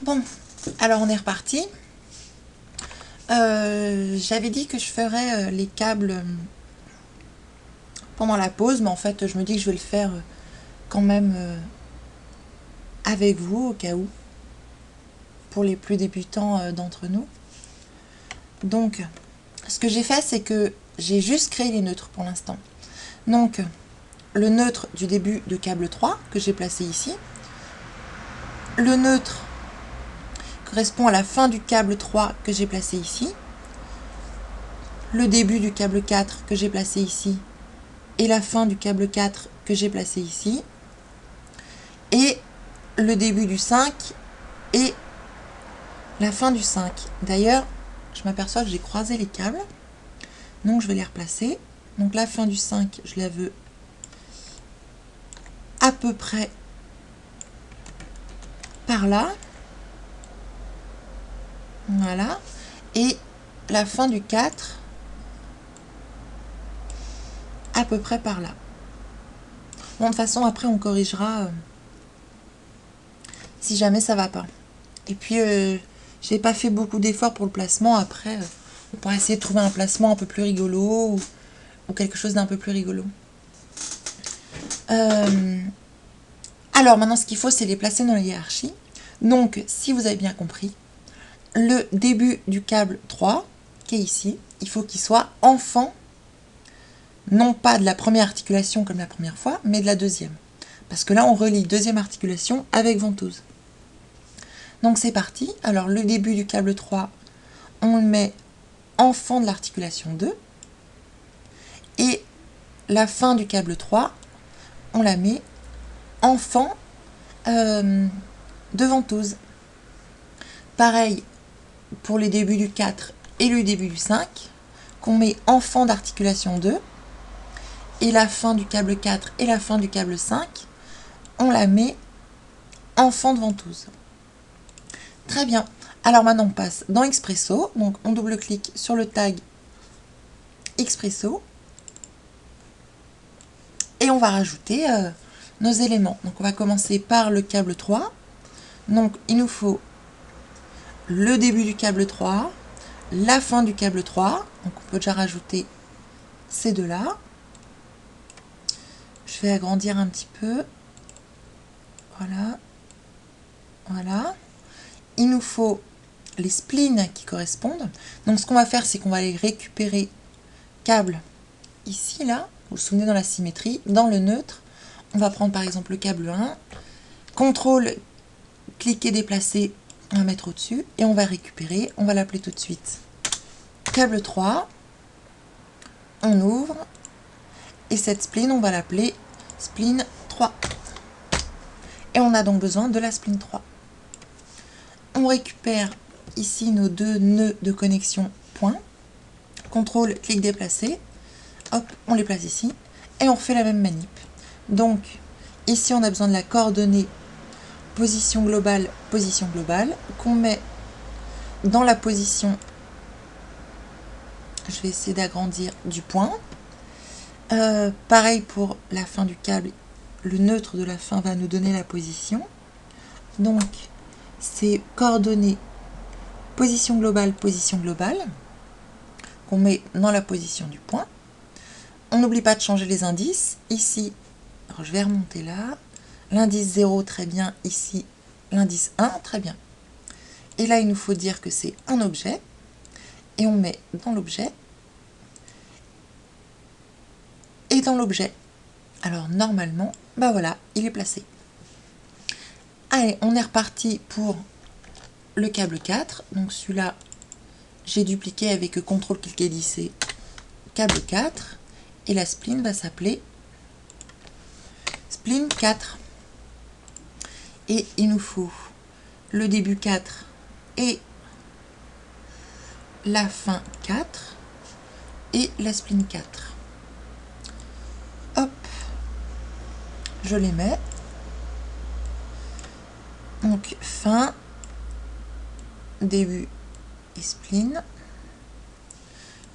Bon, alors on est reparti. J'avais dit que je ferais les câbles pendant la pause, mais en fait je me dis que je vais le faire quand même avec vous au cas où, pour les plus débutants d'entre nous. Donc, ce que j'ai fait, c'est que j'ai juste créé les neutres pour l'instant. Donc, le neutre du début de câble 3 que j'ai placé ici. Le neutre correspond à la fin du câble 3 que j'ai placé ici. Le début du câble 4 que j'ai placé ici. Et la fin du câble 4 que j'ai placé ici. Et le début du 5 et la fin du 5. D'ailleurs, je m'aperçois que j'ai croisé les câbles. Donc, je vais les replacer. Donc, la fin du 5, je la veux à peu près par là. Voilà. Et la fin du 4, à peu près par là. Bon, de toute façon, après, on corrigera si jamais ça va pas. Et puis, j'ai pas fait beaucoup d'efforts pour le placement. Après, on pourra essayer de trouver un placement un peu plus rigolo ou quelque chose d'un peu plus rigolo. Alors, maintenant, ce qu'il faut, c'est les placer dans la hiérarchie. Donc, si vous avez bien compris, le début du câble 3, qui est ici, il faut qu'il soit enfant, non pas de la première articulation comme la première fois, mais de la deuxième. Parce que là, on relie deuxième articulation avec ventouse. Donc, c'est parti. Alors, le début du câble 3, on le met enfant de l'articulation 2. Et la fin du câble 3, on la met enfant de ventouse. Pareil pour les débuts du 4 et le début du 5, qu'on met enfant d'articulation 2. Et la fin du câble 4 et la fin du câble 5, on la met enfant de ventouse. Très bien. Alors maintenant, on passe dans Expresso. Donc, on double-clique sur le tag Expresso. Et on va rajouter nos éléments. Donc, on va commencer par le câble 3. Donc, il nous faut le début du câble 3, la fin du câble 3. Donc, on peut déjà rajouter ces deux-là. Je vais agrandir un petit peu. Voilà. Voilà. Il nous faut les splines qui correspondent. Donc, ce qu'on va faire, c'est qu'on va aller récupérer câble ici, là. Vous vous souvenez, dans la symétrie, dans le neutre. On va prendre par exemple le câble 1. CTRL, cliquer, déplacer, on va mettre au-dessus. Et on va récupérer, on va l'appeler tout de suite câble 3. On ouvre. Et cette spline, on va l'appeler spline 3. Et on a donc besoin de la spline 3. On récupère ici nos deux nœuds de connexion point. CTRL, clic, déplacer. Hop, on les place ici. Et on refait la même manip. Donc, ici, on a besoin de la coordonnée position globale, qu'on met dans la position, je vais essayer d'agrandir, du point. Pareil pour la fin du câble, le neutre de la fin va nous donner la position. Donc, c'est coordonnées position globale, qu'on met dans la position du point. On n'oublie pas de changer les indices. Ici, alors je vais remonter là. L'indice 0, très bien. Ici, l'indice 1, très bien. Et là, il nous faut dire que c'est un objet. Et on met dans l'objet. Et dans l'objet. Alors, normalement, ben voilà, il est placé. Allez, on est reparti pour le câble 4. Donc, celui-là, j'ai dupliqué avec CTRL, cliquer, lisser, câble 4. Et la spline va s'appeler spline 4. Et il nous faut le début 4 et la fin 4 et la spline 4. Hop, je les mets. Donc fin, début et spline.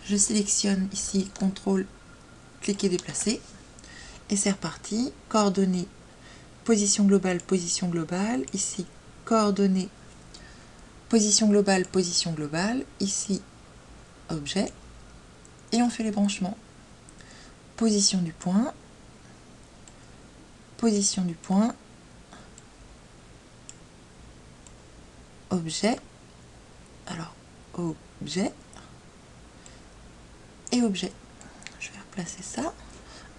Je sélectionne ici CTRL, cliquer, déplacer. Et c'est reparti. Coordonnées position globale, ici coordonnées position globale, ici objet, et on fait les branchements. Position du point, objet, alors objet et objet. Je vais replacer ça,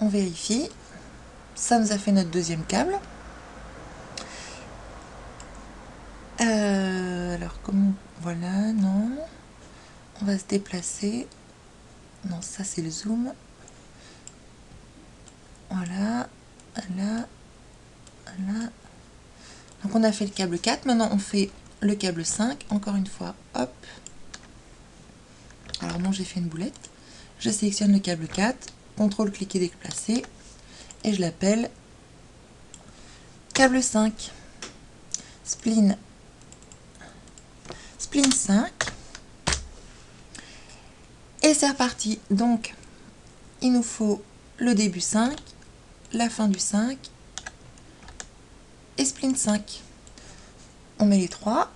on vérifie, ça nous a fait notre deuxième câble. Alors comment, voilà, non, on va se déplacer, non ça c'est le zoom, voilà, là, là. Donc on a fait le câble 4, maintenant on fait le câble 5, encore une fois, hop. Alors non, j'ai fait une boulette. Je sélectionne le câble 4, CTRL cliquer déplacer, et je l'appelle câble 5. Spline 5. Et c'est reparti. Donc, il nous faut le début 5, la fin du 5, et spline 5. On met les 3.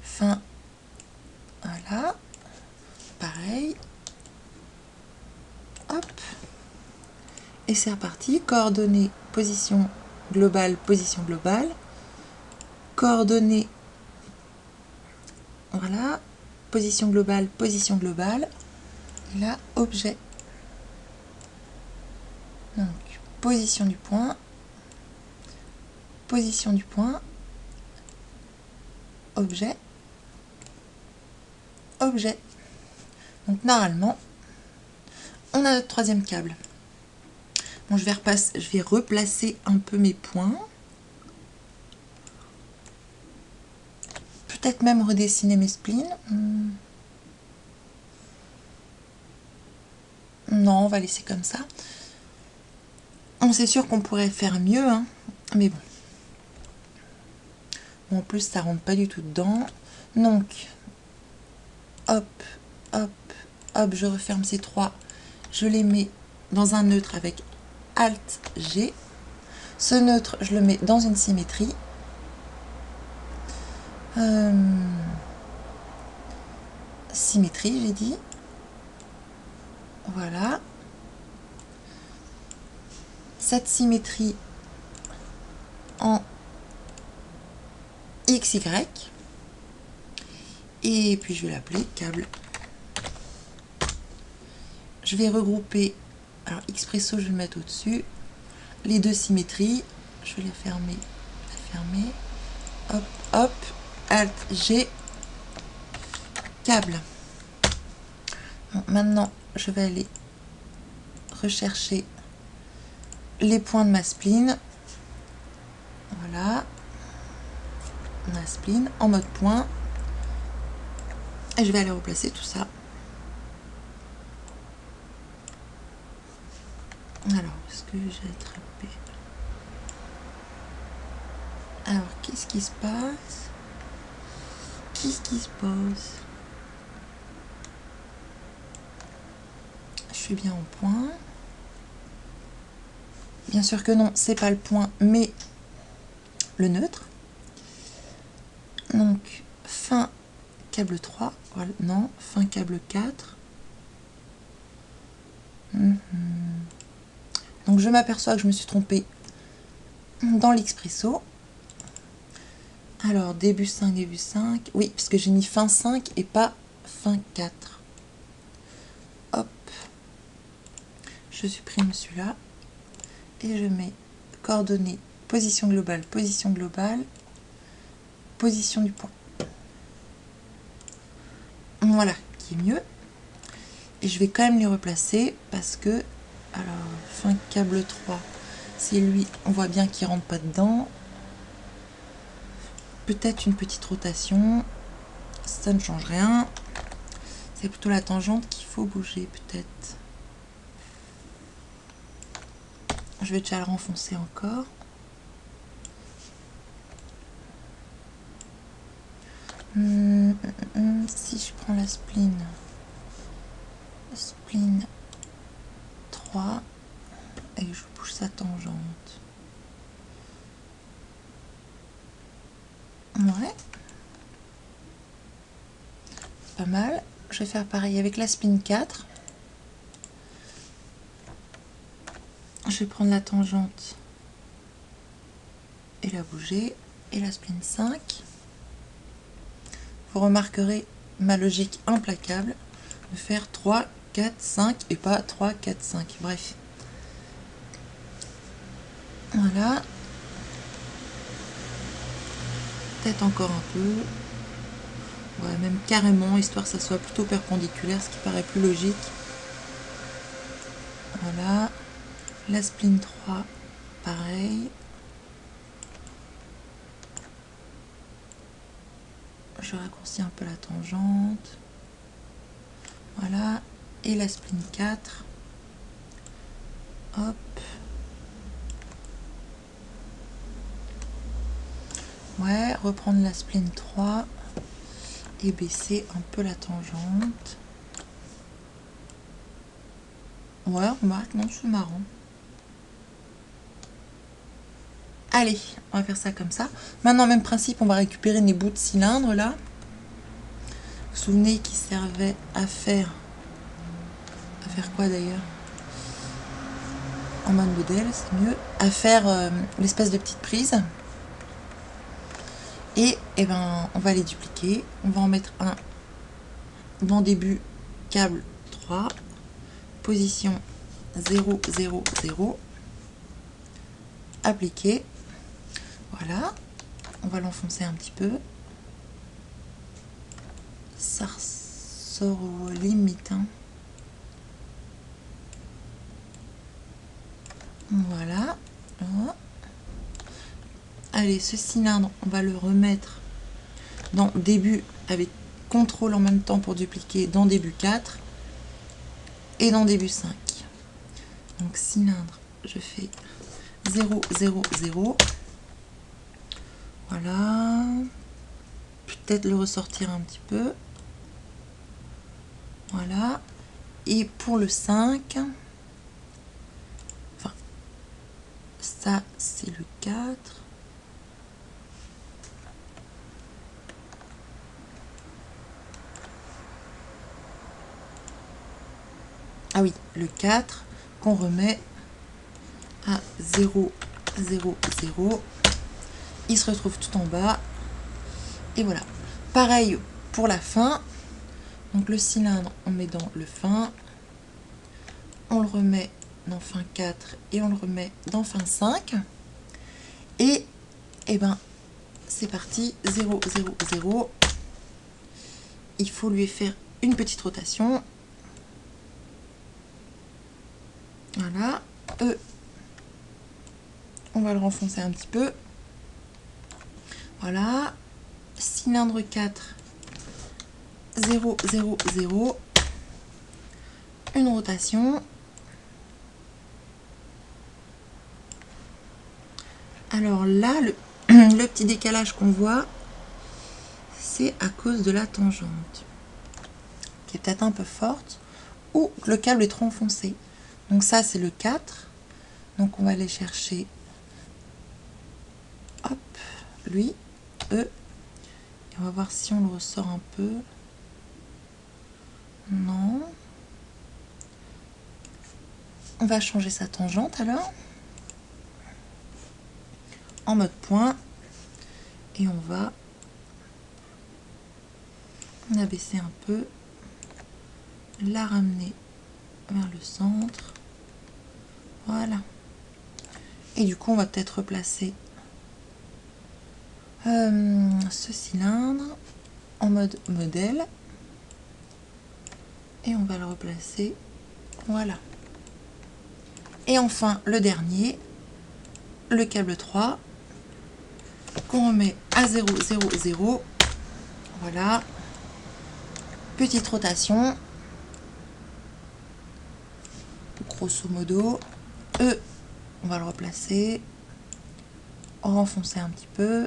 Fin, voilà. Pareil. Hop. Et c'est reparti. Coordonnées, position globale. Coordonnées, voilà. Position globale. Et là, objet. Donc, position du point. Objet. Donc, normalement, on a notre troisième câble. Bon, je vais replacer un peu mes points. Peut-être même redessiner mes splines. Non, on va laisser comme ça. C'est sûr qu'on pourrait faire mieux, hein, mais bon. En plus, ça rentre pas du tout dedans. Donc, hop, je referme ces 3. Je les mets dans un neutre avec Alt G. Ce neutre, je le mets dans une symétrie. Symétrie, j'ai dit. Voilà. Cette symétrie en XY. Et puis je vais l'appeler câble. Je vais regrouper, alors Expresso, je vais le mettre au-dessus. Les deux symétries, je vais les fermer, hop, Alt G, câble. Bon, maintenant, je vais aller rechercher les points de ma spline. Voilà, ma spline en mode point. Et je vais aller replacer tout ça. Alors, est-ce que j'ai attrapé? Alors, qu'est-ce qui se passe? Je suis bien au point. Bien sûr que non, c'est pas le point, mais le neutre. Donc, fin câble 3. Voilà, non, fin câble 4. Donc, je m'aperçois que je me suis trompée dans l'Expresso. Alors, début 5. Oui, parce que j'ai mis fin 5 et pas fin 4. Hop. Je supprime celui-là. Et je mets coordonnées, position globale, position du point. Voilà, qui est mieux. Et je vais quand même les replacer parce que, alors, fin câble 3, c'est lui, on voit bien qu'il ne rentre pas dedans. Peut-être une petite rotation, ça ne change rien. C'est plutôt la tangente qu'il faut bouger, peut-être. Je vais déjà le renfoncer encore. Si je prends la spline 3 et que je bouge sa tangente. Ouais. pas mal. Je vais faire pareil avec la spline 4. Je vais prendre la tangente et la bouger. Et la spline 5. Vous remarquerez ma logique implacable de faire 3, 4, 5 et pas 3, 4, 5. Bref. Voilà. Peut-être encore un peu. Ouais, même carrément, histoire que ça soit plutôt perpendiculaire, ce qui paraît plus logique. Voilà. La spline 3, pareil. Je raccourcis un peu la tangente. Voilà. Et la spline 4. Hop. Ouais, reprendre la spline 3 et baisser un peu la tangente. Ouais, remarque, non, c'est marrant. Allez, on va faire ça comme ça. Maintenant, même principe, on va récupérer les bouts de cylindre là. Vous vous souvenez qu'ils servaient à faire quoi d'ailleurs? En mode modèle, c'est mieux. À faire l'espèce de petite prise. Et ben, on va les dupliquer. On va en mettre un dans début câble 3, position 0, 0, 0. Appliquer. Voilà. On va l'enfoncer un petit peu. Ça ressort aux limites. Hein. Voilà. Allez, ce cylindre, on va le remettre dans début avec contrôle en même temps pour dupliquer dans début 4 et dans début 5. Donc cylindre, je fais 0, 0, 0. Voilà. Peut-être le ressortir un petit peu. Voilà. Et pour le 5, enfin, ça c'est le 4. Ah oui, le 4 qu'on remet à 0, 0, 0. Il se retrouve tout en bas. Et voilà. Pareil pour la fin. Donc le cylindre, on met dans le fin. On le remet dans fin 4 et on le remet dans fin 5. Et ben, c'est parti. 0, 0, 0. Il faut lui faire une petite rotation. Voilà. On va le renfoncer un petit peu. Voilà. Cylindre 4. 0, 0, 0. Une rotation. Alors là, le petit décalage qu'on voit, c'est à cause de la tangente, qui est peut-être un peu forte, ou le câble est trop enfoncé. Donc ça, c'est le 4. Donc on va aller chercher, hop, lui, E. Et on va voir si on le ressort un peu. Non. On va changer sa tangente alors. En mode point. Et on va abaisser un peu. La ramener vers le centre. Voilà. Et du coup, on va peut-être replacer ce cylindre en mode modèle. Et on va le replacer. Voilà. Et enfin, le dernier, le câble 3, qu'on remet à 0, 0, 0. Voilà. Petite rotation. Grosso modo. E, on va le replacer. Renfoncer un petit peu.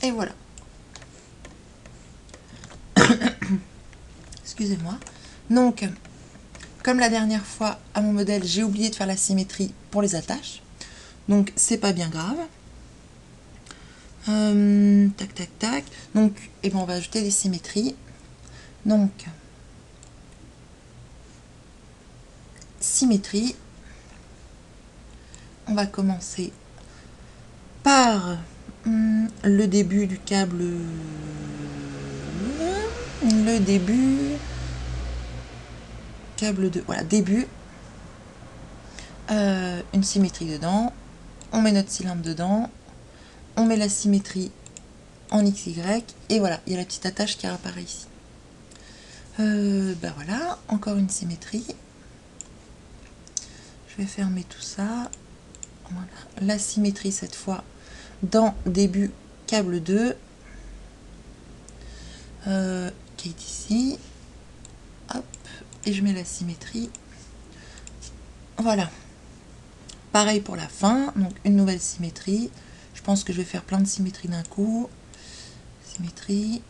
Et voilà. Excusez-moi. Donc, comme la dernière fois à mon modèle, j'ai oublié de faire la symétrie pour les attaches. Donc, c'est pas bien grave. Tac, tac, tac. Donc, et ben, on va ajouter des symétries. Donc, symétrie. On va commencer par le début du câble. Le début. Câble 2. Voilà, début. Une symétrie dedans. On met notre cylindre dedans. On met la symétrie en XY. Et voilà, il y a la petite attache qui apparaît ici. Ben voilà, encore une symétrie. Je vais fermer tout ça. Voilà. La symétrie cette fois dans début câble 2 qui est ici. Hop, et je mets la symétrie. Voilà. Pareil pour la fin, donc une nouvelle symétrie. Je pense que je vais faire plein de symétries d'un coup. Symétrie,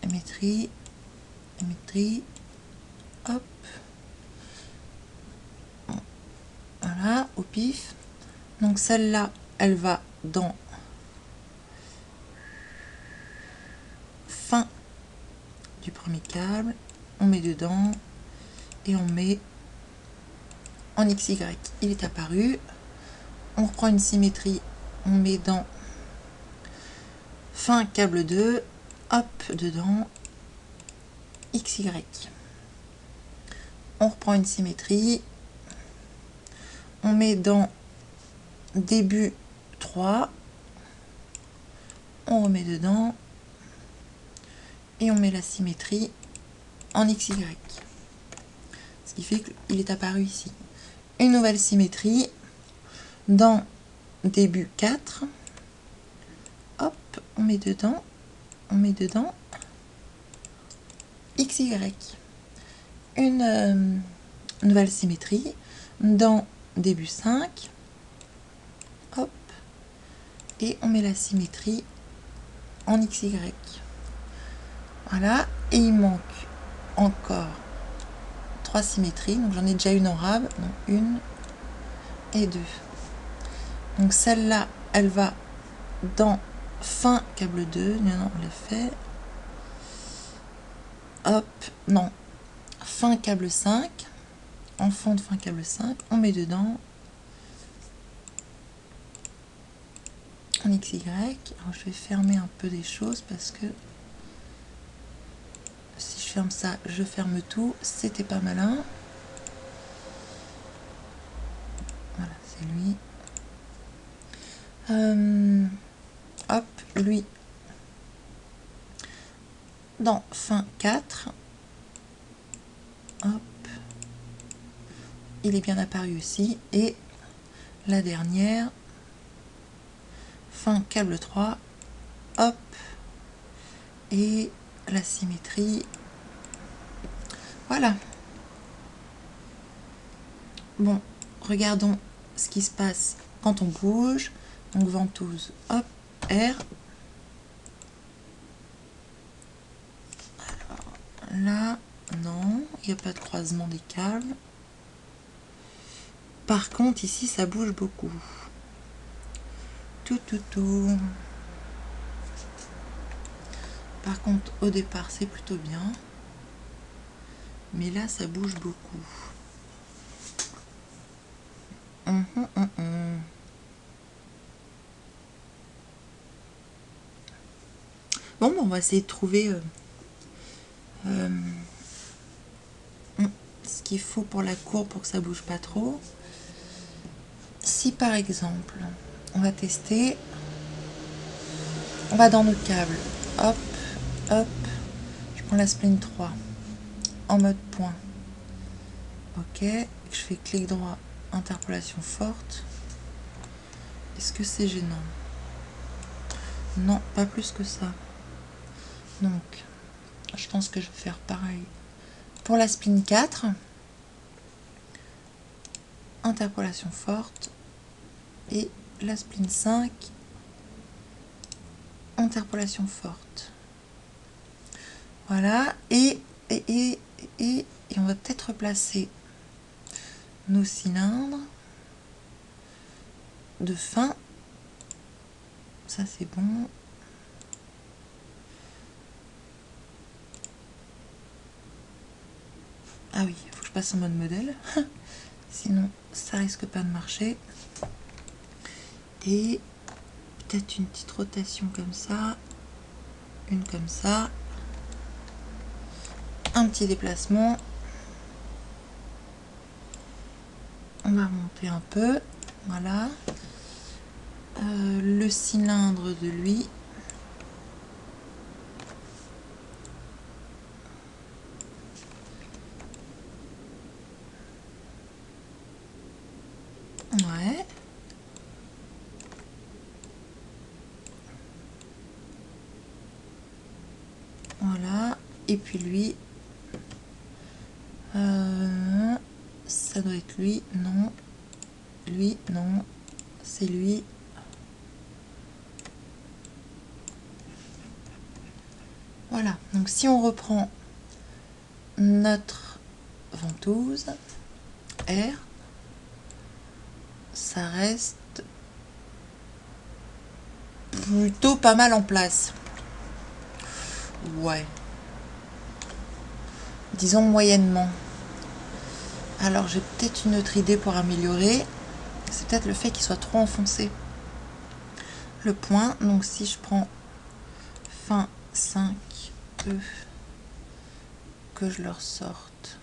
symétrie, symétrie. Hop. Voilà, au pif. Donc celle-là, elle va dans fin du premier câble. On met dedans et on met en XY. Il est apparu. On reprend une symétrie. On met dans fin câble 2. Hop, dedans. XY. On reprend une symétrie. On met dans début 3. On remet dedans. Et on met la symétrie en XY. Ce qui fait qu'il est apparu ici. Une nouvelle symétrie dans début 4. Hop, on met dedans. On met dedans. XY. Une nouvelle symétrie dans début 5. Hop. Et on met la symétrie en XY. Voilà. Et il manque encore 3 symétries. Donc j'en ai déjà une en rab. Donc 1 et 2. Donc celle-là, elle va dans fin câble 2. Non, on l'a fait. Hop. Non. Fin câble 5. En fond de fin câble 5. On met dedans. En XY. Alors je vais fermer un peu des choses parce que si je ferme ça, je ferme tout. C'était pas malin. Voilà, c'est lui. Hop, lui. Dans fin 4. Hop. Il est bien apparu aussi. Et la dernière. Fin câble 3. Hop. Et la symétrie. Voilà. Bon, regardons ce qui se passe quand on bouge. Donc ventouse, hop, R. Alors là, non, il n'y a pas de croisement des câbles. Par contre, ici, ça bouge beaucoup. Tout. Par contre, au départ, c'est plutôt bien. Mais là, ça bouge beaucoup. Bon, on va essayer de trouver ce qu'il faut pour la courbe pour que ça bouge pas trop. Si par exemple, on va tester, on va dans notre câble, hop, hop, je prends la spline 3 en mode point. Ok, je fais clic droit, interpolation forte. Est-ce que c'est gênant? Non, pas plus que ça. Donc, je pense que je vais faire pareil pour la spline 4. Interpolation forte. Et la spline 5. Interpolation forte. Voilà. Et on va peut-être replacer nos cylindres de fin. Ça c'est bon. Ah oui, il faut que je passe en mode modèle. Sinon, ça risque pas de marcher. Et peut-être une petite rotation comme ça. Une comme ça. Un petit déplacement. On va remonter un peu. Voilà. Le cylindre de lui. Ouais. Voilà. Et puis lui. Ça doit être lui. Non. Lui, non. C'est lui. Voilà. Donc si on reprend notre ventouse R, ça reste plutôt pas mal en place. Ouais. Disons moyennement. Alors j'ai peut-être une autre idée pour améliorer. C'est peut-être le fait qu'il soit trop enfoncé. Le point. Donc si je prends fin 5 E, que je le ressorte.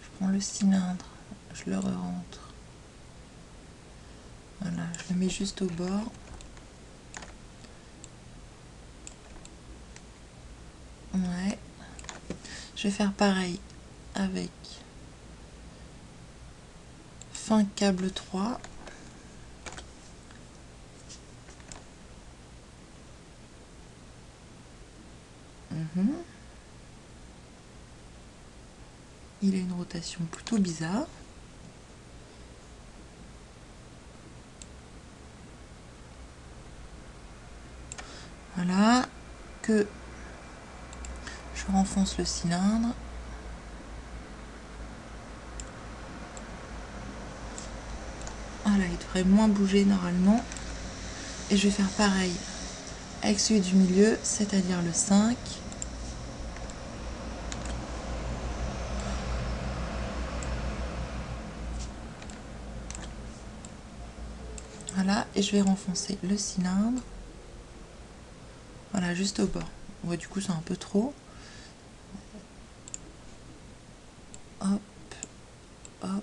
Je prends le cylindre, je le rentre. Voilà, je le mets juste au bord. Ouais. Je vais faire pareil avec fin câble 3. Il a une rotation plutôt bizarre. Voilà, que je renfonce le cylindre. Voilà, il devrait moins bouger normalement. Et je vais faire pareil avec celui du milieu, c'est-à-dire le 5. Voilà, et je vais renfoncer le cylindre. Voilà, juste au bord. Ouais, du coup, c'est un peu trop. Hop, hop.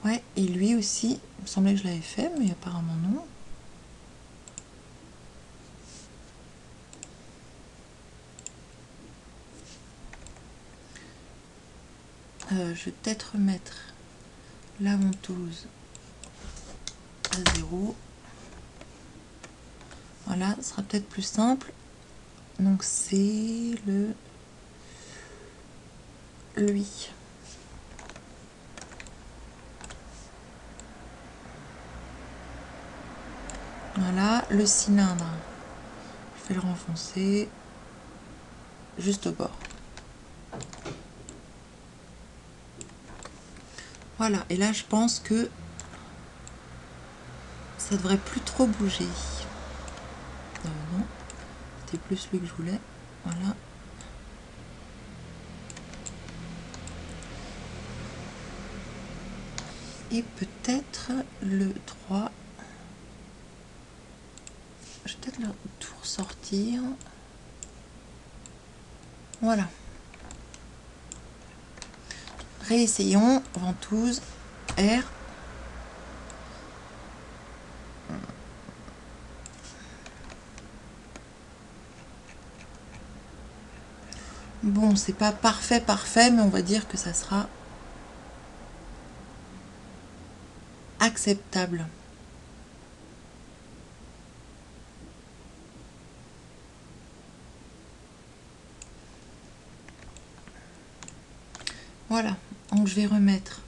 Ouais, et lui aussi, il me semblait que je l'avais fait, mais apparemment non. Je vais peut-être remettre la ventouse à 0. Voilà, ce sera peut-être plus simple. Donc c'est lui. Voilà, le cylindre. Je vais le renfoncer juste au bord. Voilà, et là je pense que ça devrait plus trop bouger. Non, c'était plus lui que je voulais. Voilà. Et peut-être le 3. Je vais peut-être le tout ressortir. Voilà. Réessayons. Ventouse. R. Bon, c'est pas parfait, mais on va dire que ça sera acceptable. Voilà, donc je vais remettre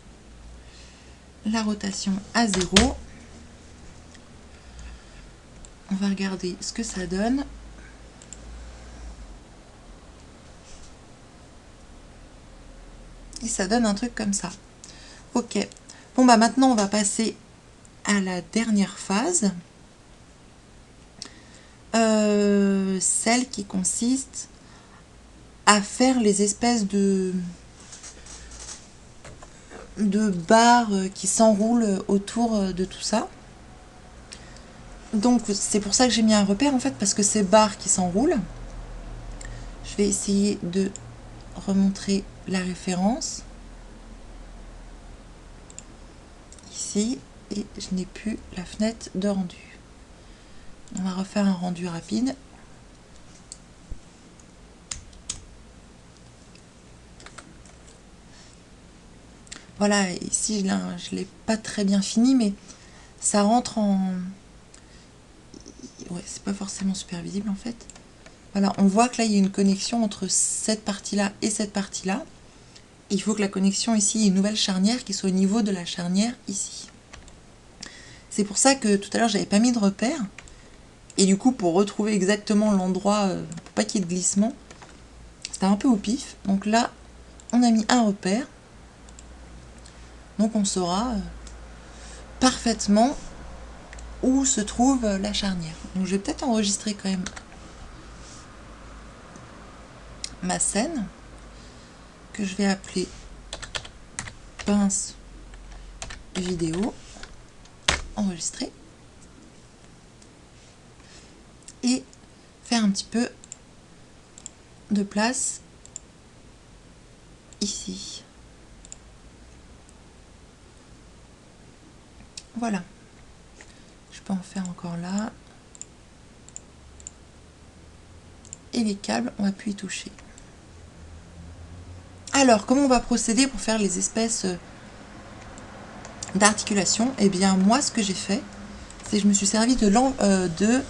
la rotation à 0. on va regarder ce que ça donne. Et ça donne un truc comme ça. Ok. Bon bah maintenant on va passer à la dernière phase. Celle qui consiste à faire les espèces de barres qui s'enroulent autour de tout ça. Donc c'est pour ça que j'ai mis un repère en fait, parce que ces barres qui s'enroulent, je vais essayer de remontrer la référence ici, et je n'ai plus la fenêtre de rendu. On va refaire un rendu rapide. Voilà, ici je ne l'ai pas très bien fini, mais ça rentre en... Ouais, c'est pas forcément super visible en fait. Voilà, on voit que là il y a une connexion entre cette partie-là et cette partie-là. Il faut que la connexion ici ait une nouvelle charnière qui soit au niveau de la charnière ici. C'est pour ça que tout à l'heure j'avais pas mis de repère. Et du coup, pour retrouver exactement l'endroit, pour pas qu'il y ait de glissement, c'était un peu au pif. Donc là, on a mis un repère. Donc on saura parfaitement où se trouve la charnière. Donc je vais peut-être enregistrer quand même ma scène, que je vais appeler pince vidéo, enregistrer, et faire un petit peu de place ici. Voilà. Je peux en faire encore là. Et les câbles, on va plus y toucher. Alors, comment on va procéder pour faire les espèces d'articulation? Eh bien, moi, ce que j'ai fait, c'est que je me suis servi de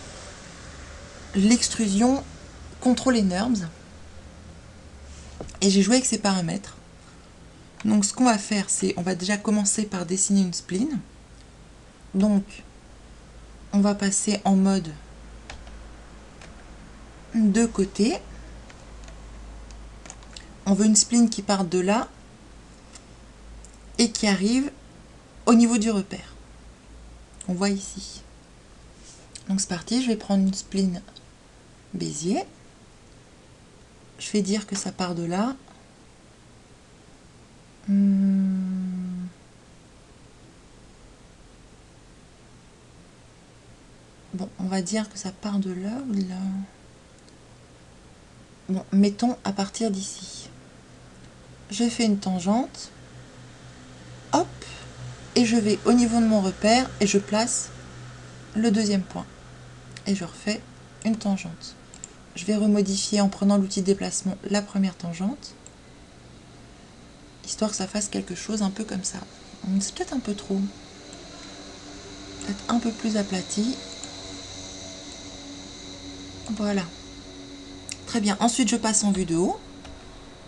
l'extrusion Control et NURBS. Et j'ai joué avec ces paramètres. Donc, ce qu'on va faire, c'est, on va déjà commencer par dessiner une spline. Donc, on va passer en mode de côté. On veut une spline qui part de là et qui arrive au niveau du repère. On voit ici. Donc c'est parti, je vais prendre une spline Bézier. Je vais dire que ça part de là. Bon, on va dire que ça part de là ou de là. Bon, mettons à partir d'ici. Je fais une tangente. Hop. Et je vais au niveau de mon repère et je place le deuxième point. Et je refais une tangente. Je vais remodifier en prenant l'outil de déplacement la première tangente, histoire que ça fasse quelque chose un peu comme ça. C'est peut-être un peu trop. Peut-être un peu plus aplati. Voilà. Très bien. Ensuite, je passe en vue de haut.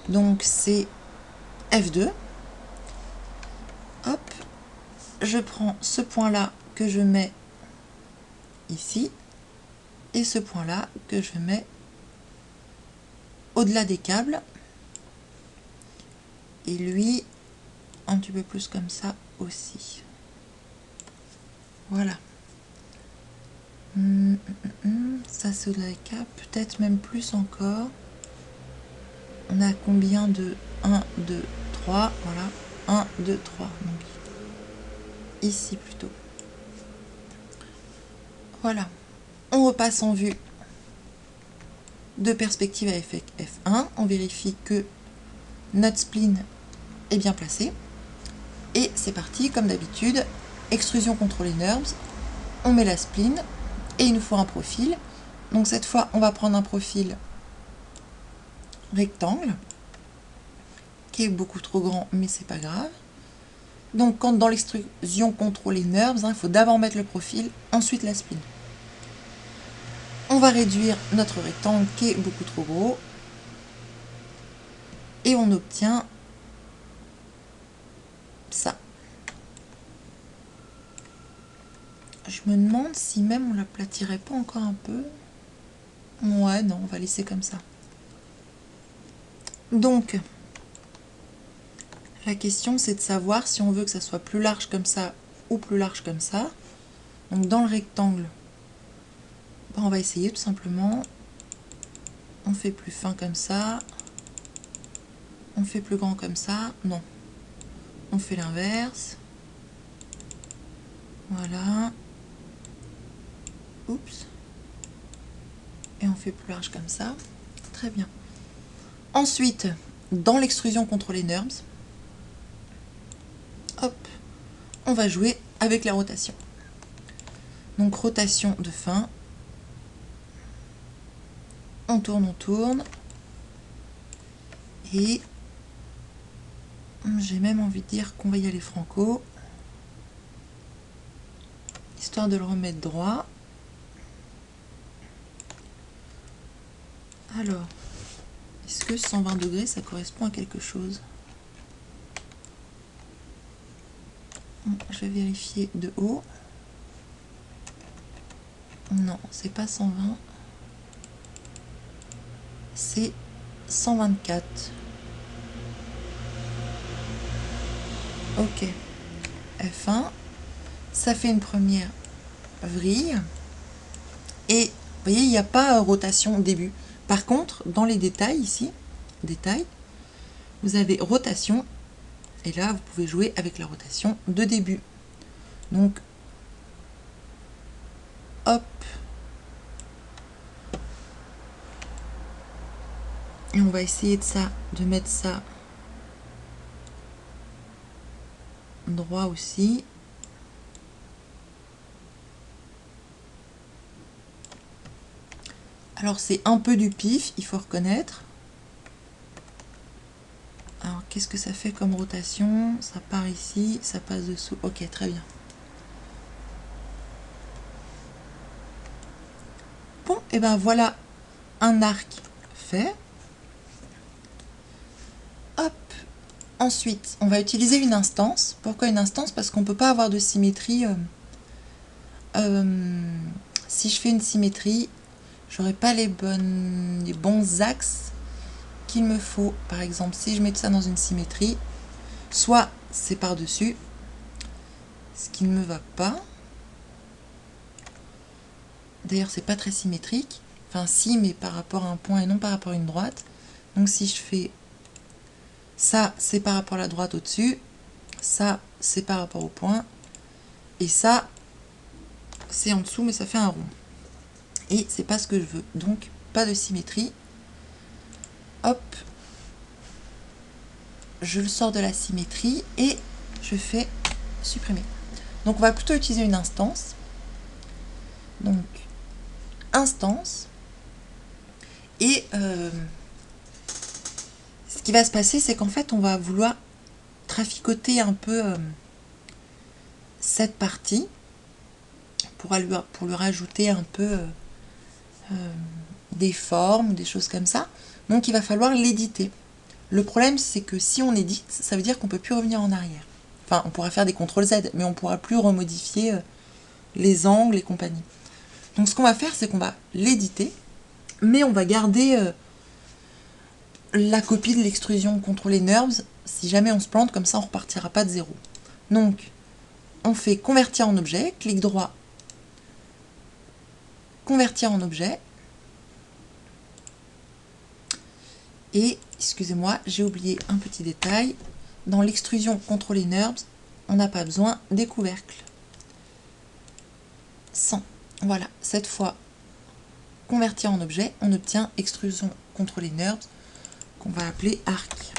Donc, c'est F2. Hop. Je prends ce point-là que je mets ici. Et ce point-là que je mets au-delà des câbles. Et lui, un petit peu plus comme ça aussi. Voilà. Ça c'est au-delà des câbles, peut-être même plus encore. On a combien de 1, 2, 3, voilà. 1, 2, 3. Donc ici plutôt. Voilà. On repasse en vue de perspective à effet F1. On vérifie que notre spline est bien placée. Et c'est parti, comme d'habitude, extrusion contrôle et NURBS. On met la spline et il nous faut un profil. Donc cette fois, on va prendre un profil rectangle qui est beaucoup trop grand, mais c'est pas grave. Donc quand dans l'extrusion contrôle et NURBS, il faut d'abord mettre le profil, ensuite la spline. On va réduire notre rectangle qui est beaucoup trop gros et on obtient ça. Je me demande si même on l'aplatirait pas encore un peu. Ouais, non, on va laisser comme ça. Donc, la question c'est de savoir si on veut que ça soit plus large comme ça ou plus large comme ça. Donc dans le rectangle, ben, on va essayer tout simplement. On fait plus fin comme ça. On fait plus grand comme ça. Non. On fait l'inverse. Voilà. Oups. Et on fait plus large comme ça. Très bien. Ensuite, dans l'extrusion contre les NURBS, hop, on va jouer avec la rotation. Donc rotation de fin. On tourne. Et j'ai même envie de dire qu'on va y aller franco. Histoire de le remettre droit. Alors, est-ce que 120 degrés, ça correspond à quelque chose? Je vais vérifier de haut. Non, c'est pas 120. C'est 124. Ok. F1. Ça fait une première vrille. Et vous voyez, il n'y a pas rotation au début. Par contre, dans les détails ici, détails, vous avez rotation. Et là, vous pouvez jouer avec la rotation de début. Donc, hop. Et on va essayer de mettre ça droit aussi. Alors c'est un peu du pif, il faut reconnaître. Alors qu'est-ce que ça fait comme rotation? Ça part ici, ça passe dessous. Ok, très bien. Bon, et ben voilà un arc fait. Hop. Ensuite, on va utiliser une instance. Pourquoi une instance? Parce qu'on ne peut pas avoir de symétrie. Si je fais une symétrie, j'aurai pas les bons axes qu'il me faut. Par exemple, si je mets ça dans une symétrie, soit c'est par-dessus, ce qui ne me va pas. D'ailleurs, c'est pas très symétrique. Enfin, si, mais par rapport à un point et non par rapport à une droite. Donc, si je fais ça, c'est par rapport à la droite au-dessus. Ça, c'est par rapport au point. Et ça, c'est en dessous, mais ça fait un rond. Et c'est pas ce que je veux. Donc, pas de symétrie. Hop. Je le sors de la symétrie et je fais supprimer. Donc, on va plutôt utiliser une instance. Donc, instance. Et ce qui va se passer, c'est qu'en fait, on va vouloir traficoter un peu cette partie pour lui rajouter un peu des formes, des choses comme ça. Donc, il va falloir l'éditer. Le problème, c'est que si on édite, ça veut dire qu'on ne peut plus revenir en arrière. Enfin, on pourra faire des CTRL-Z, mais on ne pourra plus remodifier les angles et compagnie. Donc, ce qu'on va faire, c'est qu'on va l'éditer, mais on va garder la copie de l'extrusion CTRL NURBS. Si jamais on se plante, comme ça, on ne repartira pas de zéro. Donc, on fait convertir en objet, clic droit, convertir en objet. Et, excusez-moi, j'ai oublié un petit détail. Dans l'extrusion CTRL NURBS, on n'a pas besoin des couvercles. 100. Voilà, cette fois, convertir en objet, on obtient extrusion CTRL NURBS, qu'on va appeler arc.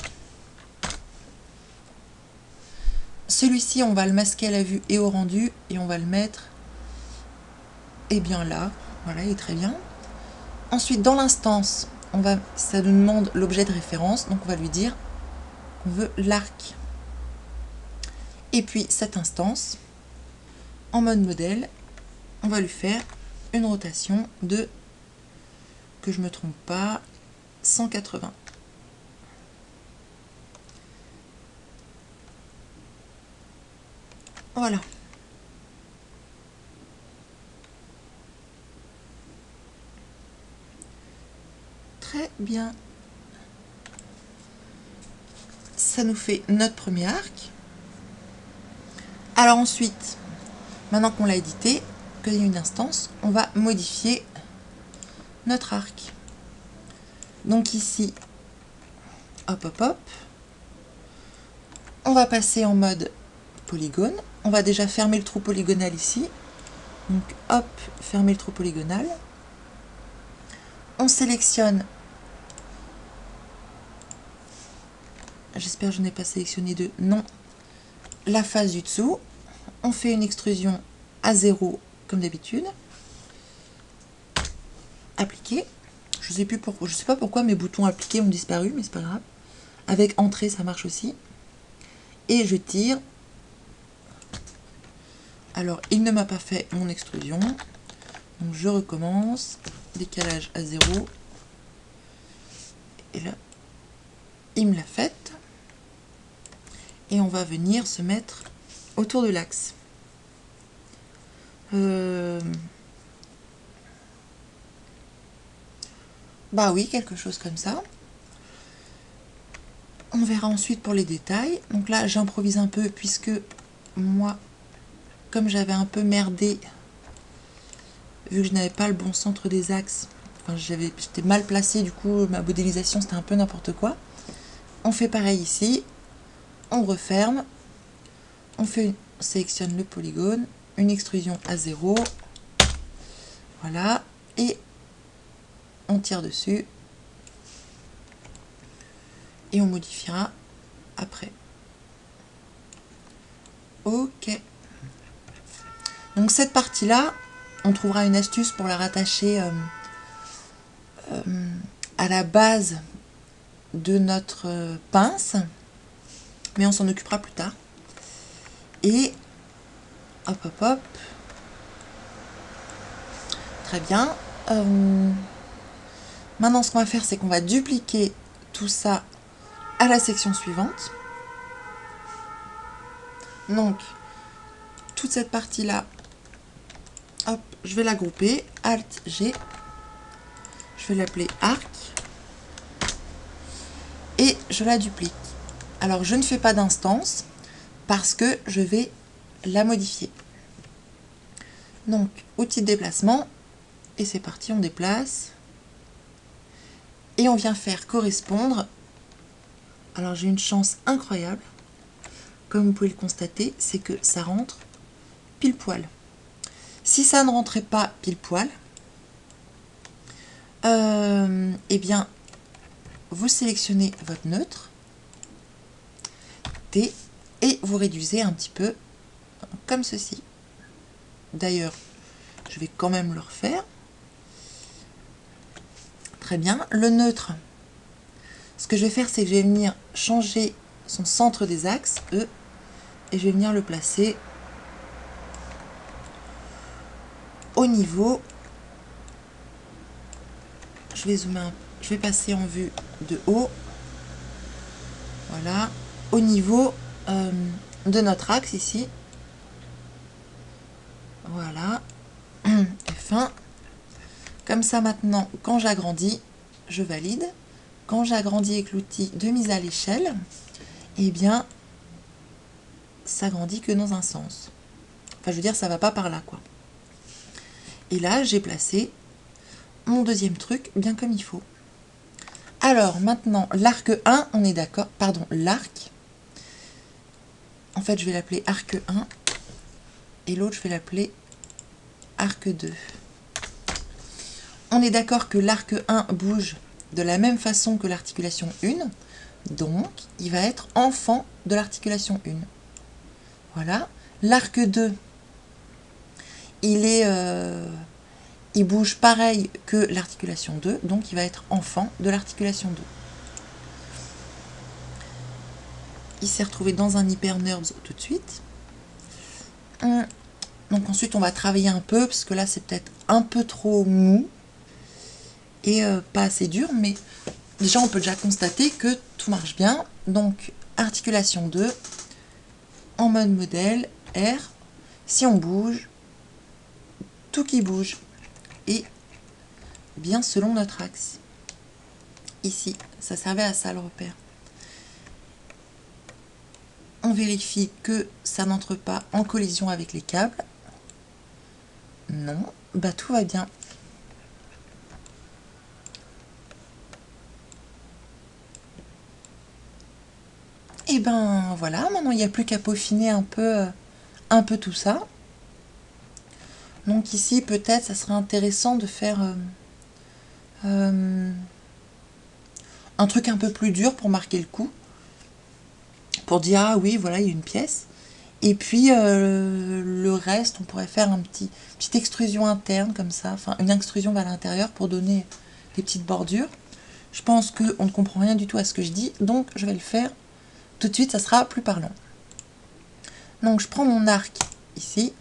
Celui-ci, on va le masquer à la vue et au rendu, et on va le mettre, eh bien là, voilà, il est très bien. Ensuite, dans l'instance, ça nous demande l'objet de référence, donc on va lui dire qu'on veut l'arc. Et puis, cette instance, en mode modèle, on va lui faire une rotation de, que je ne me trompe pas, 180. Voilà. Très bien. Ça nous fait notre premier arc. Alors ensuite, maintenant qu'on l'a édité, qu'il y a une instance, on va modifier notre arc. Donc ici, hop hop hop, on va passer en mode polygone. On va déjà fermer le trou polygonal ici. Donc hop, fermer le trou polygonal. On sélectionne, j'espère que je n'ai pas sélectionné de non, la face du dessous. On fait une extrusion à 0 comme d'habitude. Appliquer. Je sais pas pourquoi mes boutons appliqués ont disparu, mais c'est pas grave. Avec entrée, ça marche aussi. Et je tire. Alors, il ne m'a pas fait mon extrusion. Donc, je recommence. Décalage à 0. Et là, il me l'a faite. Et on va venir se mettre autour de l'axe. Bah oui, quelque chose comme ça. On verra ensuite pour les détails. Donc là, j'improvise un peu puisque moi, comme j'avais un peu merdé, vu que je n'avais pas le bon centre des axes, enfin j'étais mal placé, du coup ma modélisation c'était un peu n'importe quoi. On fait pareil ici, on referme, on sélectionne le polygone, une extrusion à 0, voilà, et on tire dessus et on modifiera après. Ok. Donc cette partie-là, on trouvera une astuce pour la rattacher à la base de notre pince, mais on s'en occupera plus tard. Et hop hop hop, très bien. Maintenant ce qu'on va faire, c'est qu'on va dupliquer tout ça à la section suivante. Donc toute cette partie là, hop, je vais la grouper, Alt G, je vais l'appeler arc et je la duplique. Alors je ne fais pas d'instance parce que je vais la modifier. Donc outil de déplacement, et c'est parti, on déplace et on vient faire correspondre. Alors j'ai une chance incroyable, comme vous pouvez le constater, c'est que ça rentre pile poil. Si ça ne rentrait pas pile poil, eh bien vous sélectionnez votre neutre T et vous réduisez un petit peu comme ceci. D'ailleurs, je vais quand même le refaire. Très bien. Le neutre, ce que je vais faire, c'est que je vais venir changer son centre des axes, E, et je vais venir le placer au niveau. Je vais zoomer je vais passer en vue de haut. Voilà. Au niveau de notre axe ici. Voilà. F1. Comme ça, maintenant, quand j'agrandis, je valide. Quand j'agrandis avec l'outil de mise à l'échelle, eh bien, ça grandit que dans un sens. Enfin, je veux dire, ça va pas par là, quoi. Et là, j'ai placé mon deuxième truc bien comme il faut. Alors, maintenant, l'arc 1, on est d'accord. Pardon, l'arc. En fait, je vais l'appeler arc 1. Et l'autre, je vais l'appeler arc 2. On est d'accord que l'arc 1 bouge de la même façon que l'articulation 1. Donc, il va être enfant de l'articulation 1. Voilà. L'arc 2, il bouge pareil que l'articulation 2, donc il va être enfant de l'articulation 2. Il s'est retrouvé dans un hyper-NURBS tout de suite. Donc ensuite, on va travailler un peu, parce que là, c'est peut-être un peu trop mou et pas assez dur, mais déjà, on peut déjà constater que tout marche bien. Donc, articulation 2, en mode modèle, R, si on bouge, tout qui bouge, et bien selon notre axe. ici, ça servait à ça le repère. On vérifie que ça n'entre pas en collision avec les câbles. Non, bah tout va bien. Et ben voilà, maintenant il n'y a plus qu'à peaufiner un peu tout ça. Donc ici peut-être ça serait intéressant de faire un truc un peu plus dur pour marquer le coup. Pour dire ah oui voilà il y a une pièce. Et puis le reste on pourrait faire petite extrusion interne comme ça, enfin une extrusion vers l'intérieur pour donner des petites bordures. Je pense qu'on ne comprend rien du tout à ce que je dis, donc je vais le faire tout de suite, ça sera plus parlant. Donc je prends mon arc ici,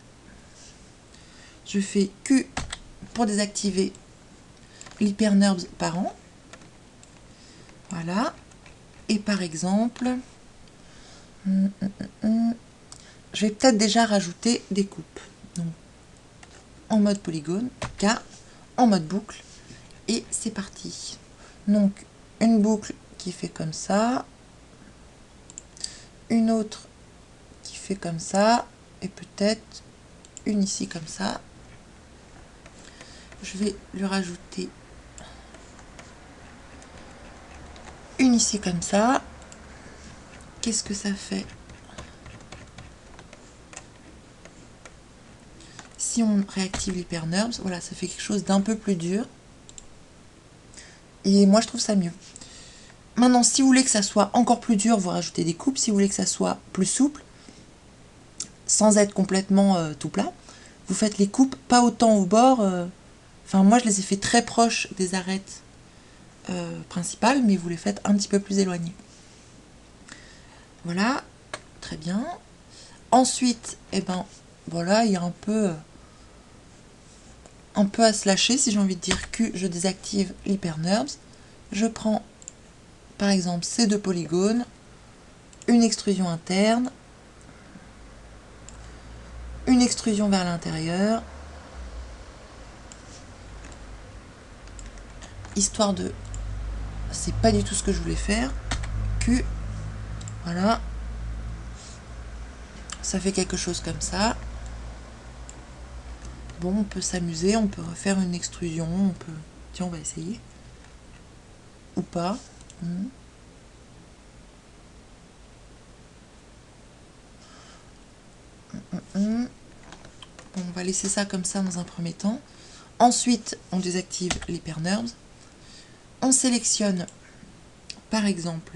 je fais Q pour désactiver l'hyperNURBS parent. Voilà. Et par exemple, je vais peut-être déjà rajouter des coupes. Donc, en mode polygone, K, en mode boucle, et c'est parti. Donc une boucle qui fait comme ça, une autre qui fait comme ça, et peut-être une ici comme ça. Je vais lui rajouter une ici comme ça. Qu'est-ce que ça fait si on réactive l'hyperNURBS? Voilà, ça fait quelque chose d'un peu plus dur. Et moi, je trouve ça mieux. Maintenant, si vous voulez que ça soit encore plus dur, vous rajoutez des coupes. Si vous voulez que ça soit plus souple, sans être complètement tout plat, vous faites les coupes pas autant au bord. Enfin, moi, je les ai fait très proches des arêtes principales, mais vous les faites un petit peu plus éloignées. Voilà, très bien. Ensuite, eh ben, voilà, il y a un peu à se lâcher. Si j'ai envie de dire Q, je désactive l'hyperNURBS. Je prends, par exemple, ces deux polygones, une extrusion interne, une extrusion vers l'intérieur, histoire de... C'est pas du tout ce que je voulais faire. Q, voilà. Ça fait quelque chose comme ça. Bon, on peut s'amuser, on peut refaire une extrusion, on peut... Tiens, on va essayer. Ou pas. Bon, on va laisser ça comme ça dans un premier temps. Ensuite, on désactive l'hyperNURBS. On sélectionne, par exemple,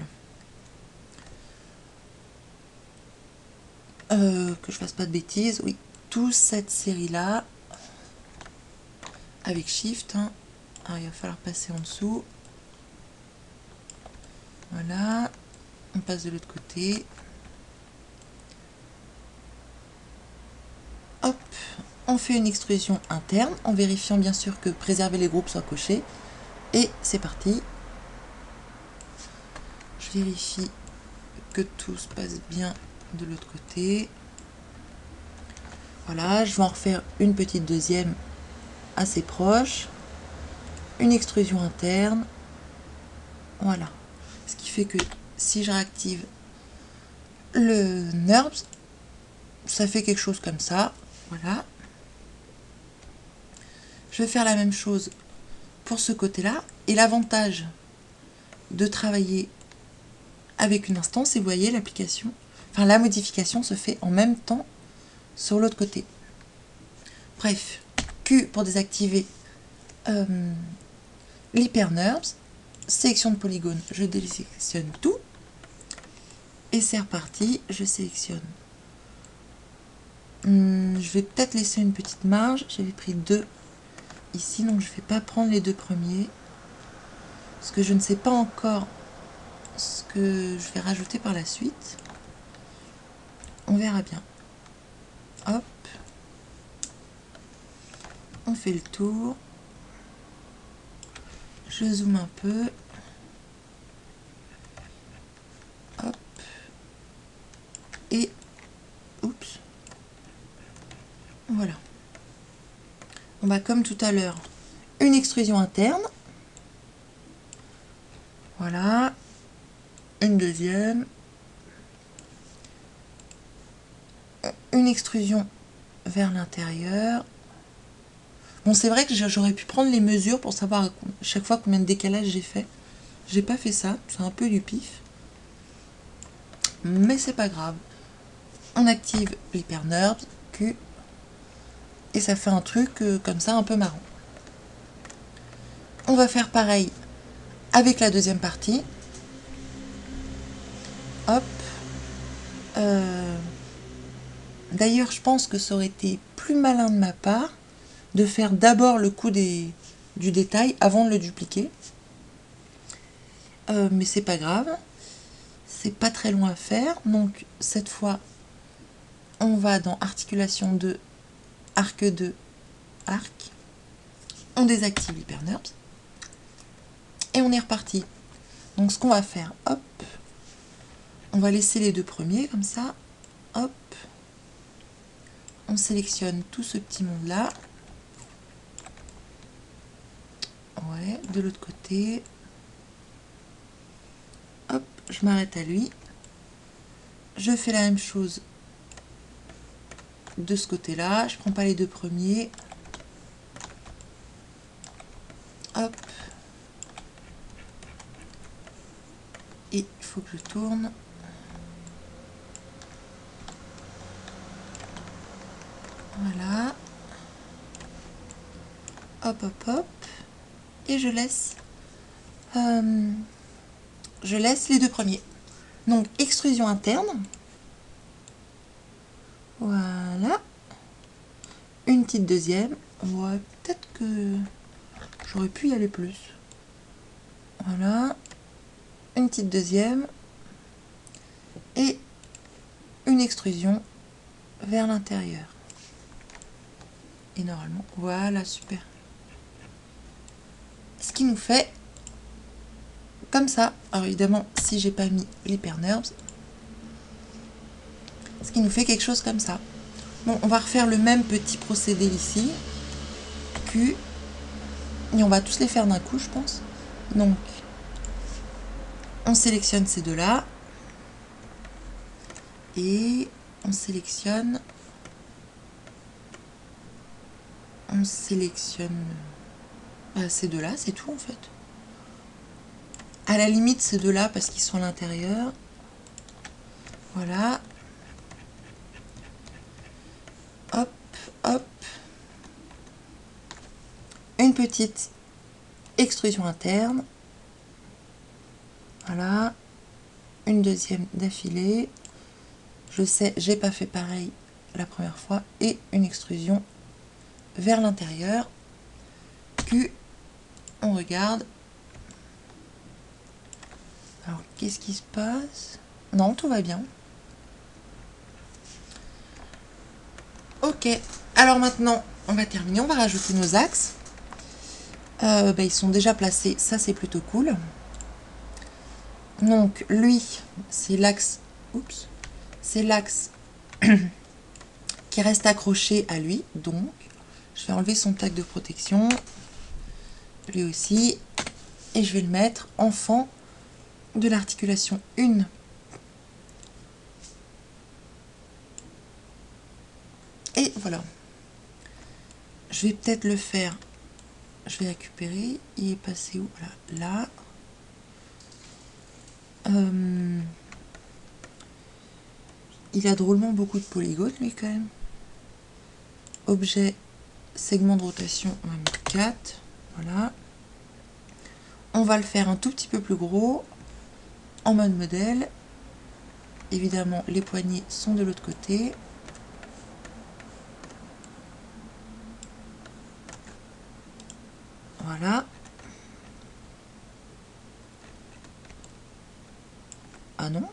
que je fasse pas de bêtises, oui, toute cette série-là, avec Shift. Hein. Alors, il va falloir passer en dessous. Voilà. On passe de l'autre côté. Hop. On fait une extrusion interne, en vérifiant bien sûr que préserver les groupes soit coché. Et c'est parti. Je vérifie que tout se passe bien de l'autre côté. Voilà, je vais en refaire une petite deuxième assez proche. Une extrusion interne. Voilà. Ce qui fait que si je réactive le NURBS, ça fait quelque chose comme ça. Voilà. Je vais faire la même chose pour ce côté-là. Et l'avantage de travailler avec une instance, et vous voyez l'application, enfin la modification se fait en même temps sur l'autre côté. Bref, Q pour désactiver l'hyperNURBS, sélection de polygone, je désélectionne tout, et c'est reparti, je sélectionne. Je vais peut-être laisser une petite marge, j'avais pris 2 ici, donc je ne vais pas prendre les 2 premiers, parce que je ne sais pas encore ce que je vais rajouter par la suite. On verra bien. Hop. On fait le tour. Je zoome un peu. Hop. Et... Oups. Voilà. On va comme tout à l'heure, une extrusion interne. Voilà. Une deuxième. Une extrusion vers l'intérieur. Bon, c'est vrai que j'aurais pu prendre les mesures pour savoir chaque fois combien de décalage j'ai fait. J'ai pas fait ça, c'est un peu du pif. Mais c'est pas grave. On active l'hyperNURBS, Q, et ça fait un truc comme ça un peu marrant. On va faire pareil avec la deuxième partie. Hop. D'ailleurs, je pense que ça aurait été plus malin de ma part de faire d'abord le coup du détail avant de le dupliquer. Mais c'est pas grave. C'est pas très loin à faire. Donc, cette fois, on va dans Articulation 2, Arc 2, Arc. On désactive l'hyperNURBS. Et on est reparti. Donc, ce qu'on va faire, hop. On va laisser les deux premiers comme ça. Hop. On sélectionne tout ce petit monde-là. Ouais, de l'autre côté. Hop, je m'arrête à lui. Je fais la même chose de ce côté-là. Je prends pas les deux premiers. Hop. Et il faut que je tourne. Voilà. Hop, hop, hop. Et je laisse les deux premiers. Donc, extrusion interne. Voilà. Une petite deuxième. Ouais, peut-être que j'aurais pu y aller plus. Voilà. Une petite deuxième. Et une extrusion vers l'intérieur. Et normalement, voilà, super. Ce qui nous fait comme ça. Alors évidemment, si j'ai pas mis l'hyperNURBS, ce qui nous fait quelque chose comme ça. Bon, on va refaire le même petit procédé ici. Q. Et on va tous les faire d'un coup, je pense. Donc, on sélectionne ces deux-là. Et on sélectionne ces deux-là, c'est tout en fait. À la limite, ces deux-là, parce qu'ils sont à l'intérieur. Voilà. Hop, hop. Une petite extrusion interne. Voilà. Une deuxième d'affilée. Je sais, j'ai pas fait pareil la première fois. Et une extrusion vers l'intérieur. Q. On regarde. Alors, qu'est-ce qui se passe? Non, tout va bien. Ok. Alors maintenant, on va terminer. On va rajouter nos axes. Ils sont déjà placés. Ça, c'est plutôt cool. Donc, lui, c'est l'axe... Oups. C'est l'axe qui reste accroché à lui. Donc, je vais enlever son tag de protection. Lui aussi. Et je vais le mettre en fend de l'articulation 1. Et voilà. Je vais peut-être le faire. Je vais récupérer. Il est passé où? Voilà, là. Il a drôlement beaucoup de polygones, lui, quand même. Objet, segment de rotation, on va mettre 4. Voilà. On va le faire un tout petit peu plus gros, en mode modèle. Évidemment, les poignées sont de l'autre côté. Voilà. Ah non?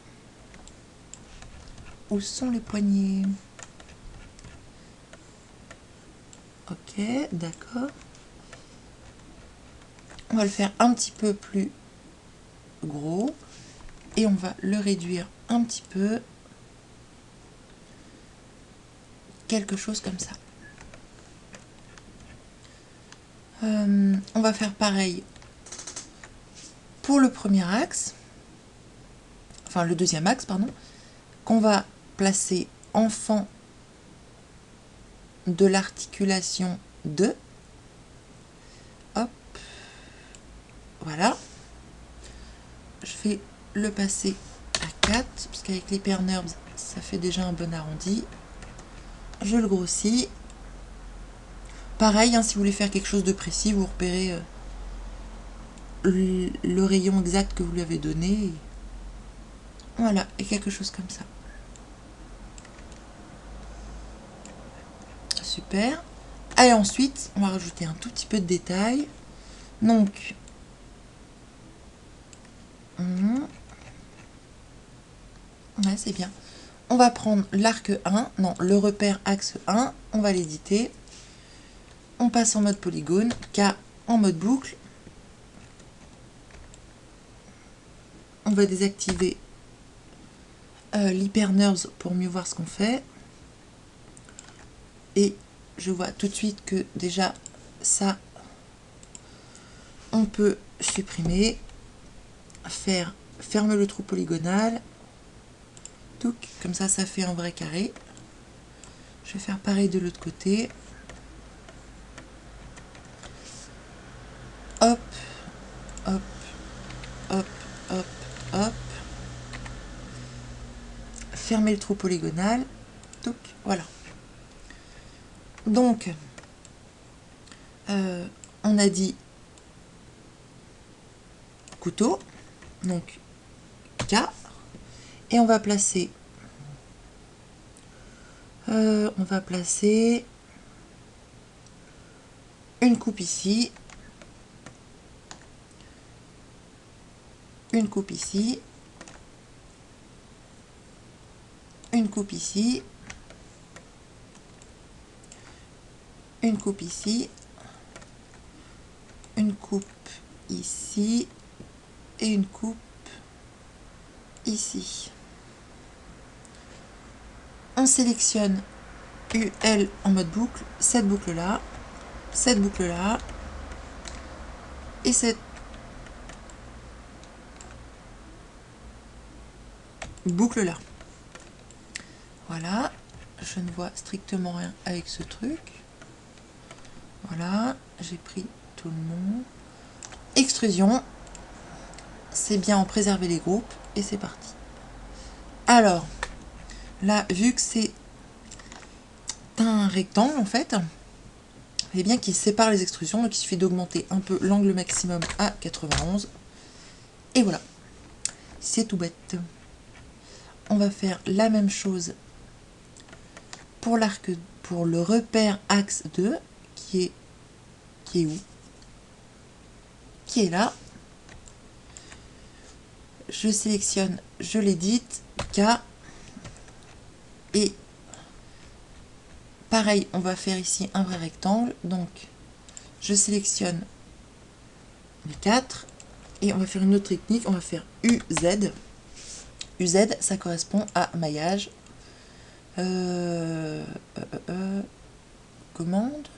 Où sont les poignées? Ok, d'accord. On va le faire un petit peu plus gros. Et on va le réduire un petit peu. Quelque chose comme ça. On va faire pareil pour le premier axe, enfin le deuxième axe, pardon, qu'on va placer enfant de l'articulation 2. Hop, voilà. Je vais le passer à 4, parce qu'avec l'hypernerve, ça fait déjà un bon arrondi. Je le grossis. Pareil, hein, si vous voulez faire quelque chose de précis, vous repérez le rayon exact que vous lui avez donné. Voilà, et quelque chose comme ça. Super. Et ensuite, on va rajouter un tout petit peu de détail. Donc, ouais, c'est bien. On va prendre l'arc 1, non, le repère axe 1, on va l'éditer. On passe en mode polygone, K en mode boucle. On va désactiver l'hypernerve pour mieux voir ce qu'on fait. Et je vois tout de suite que déjà ça, on peut supprimer, ferme le trou polygonal, touc, comme ça, ça fait un vrai carré. Je vais faire pareil de l'autre côté. Hop, hop, hop, hop, hop. Fermer le trou polygonal, touc, voilà. Donc, on a dit couteau, donc K, et on va placer une coupe ici, une coupe ici, une coupe ici, une coupe ici, une coupe ici et une coupe ici. On sélectionne UL en mode boucle, cette boucle là et cette boucle là. Voilà, je ne vois strictement rien avec ce truc. Voilà, j'ai pris tout le monde. Extrusion, c'est bien en préserver les groupes et c'est parti. Alors, là, vu que c'est un rectangle en fait, vous voyez bien qu'il sépare les extrusions, donc il suffit d'augmenter un peu l'angle maximum à 91. Et voilà, c'est tout bête. On va faire la même chose pour l'arc, pour le repère axe 2, qui est où? Qui est là. Je sélectionne, je l'édite, K, et pareil, on va faire ici un vrai rectangle, donc je sélectionne les 4, et on va faire une autre technique, on va faire UZ. UZ, ça correspond à maillage. Commande.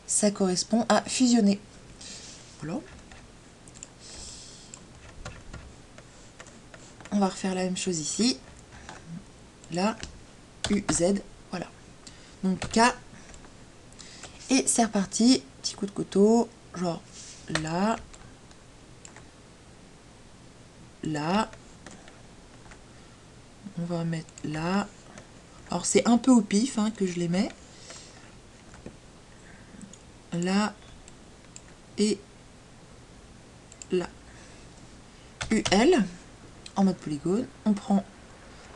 Ça correspond à fusionner. Voilà. On va refaire la même chose ici. Là, UZ, voilà. Donc K. Et c'est reparti. Petit coup de couteau, genre là. Là. On va mettre là. Alors c'est un peu au pif hein, que je les mets. Là. Et là. UL. En mode polygone. On prend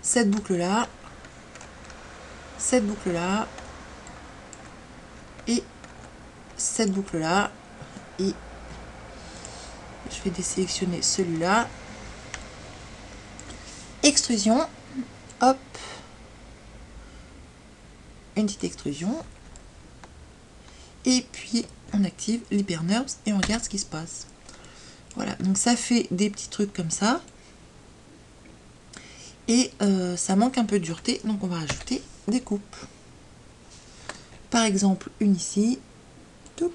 cette boucle là. Cette boucle là. Et cette boucle là. Et je vais désélectionner celui-là. Extrusion, hop, une petite extrusion, et puis on active l'hypernerve et on regarde ce qui se passe. Voilà, donc ça fait des petits trucs comme ça, et ça manque un peu de dureté, donc on va rajouter des coupes. Par exemple, une ici, touc,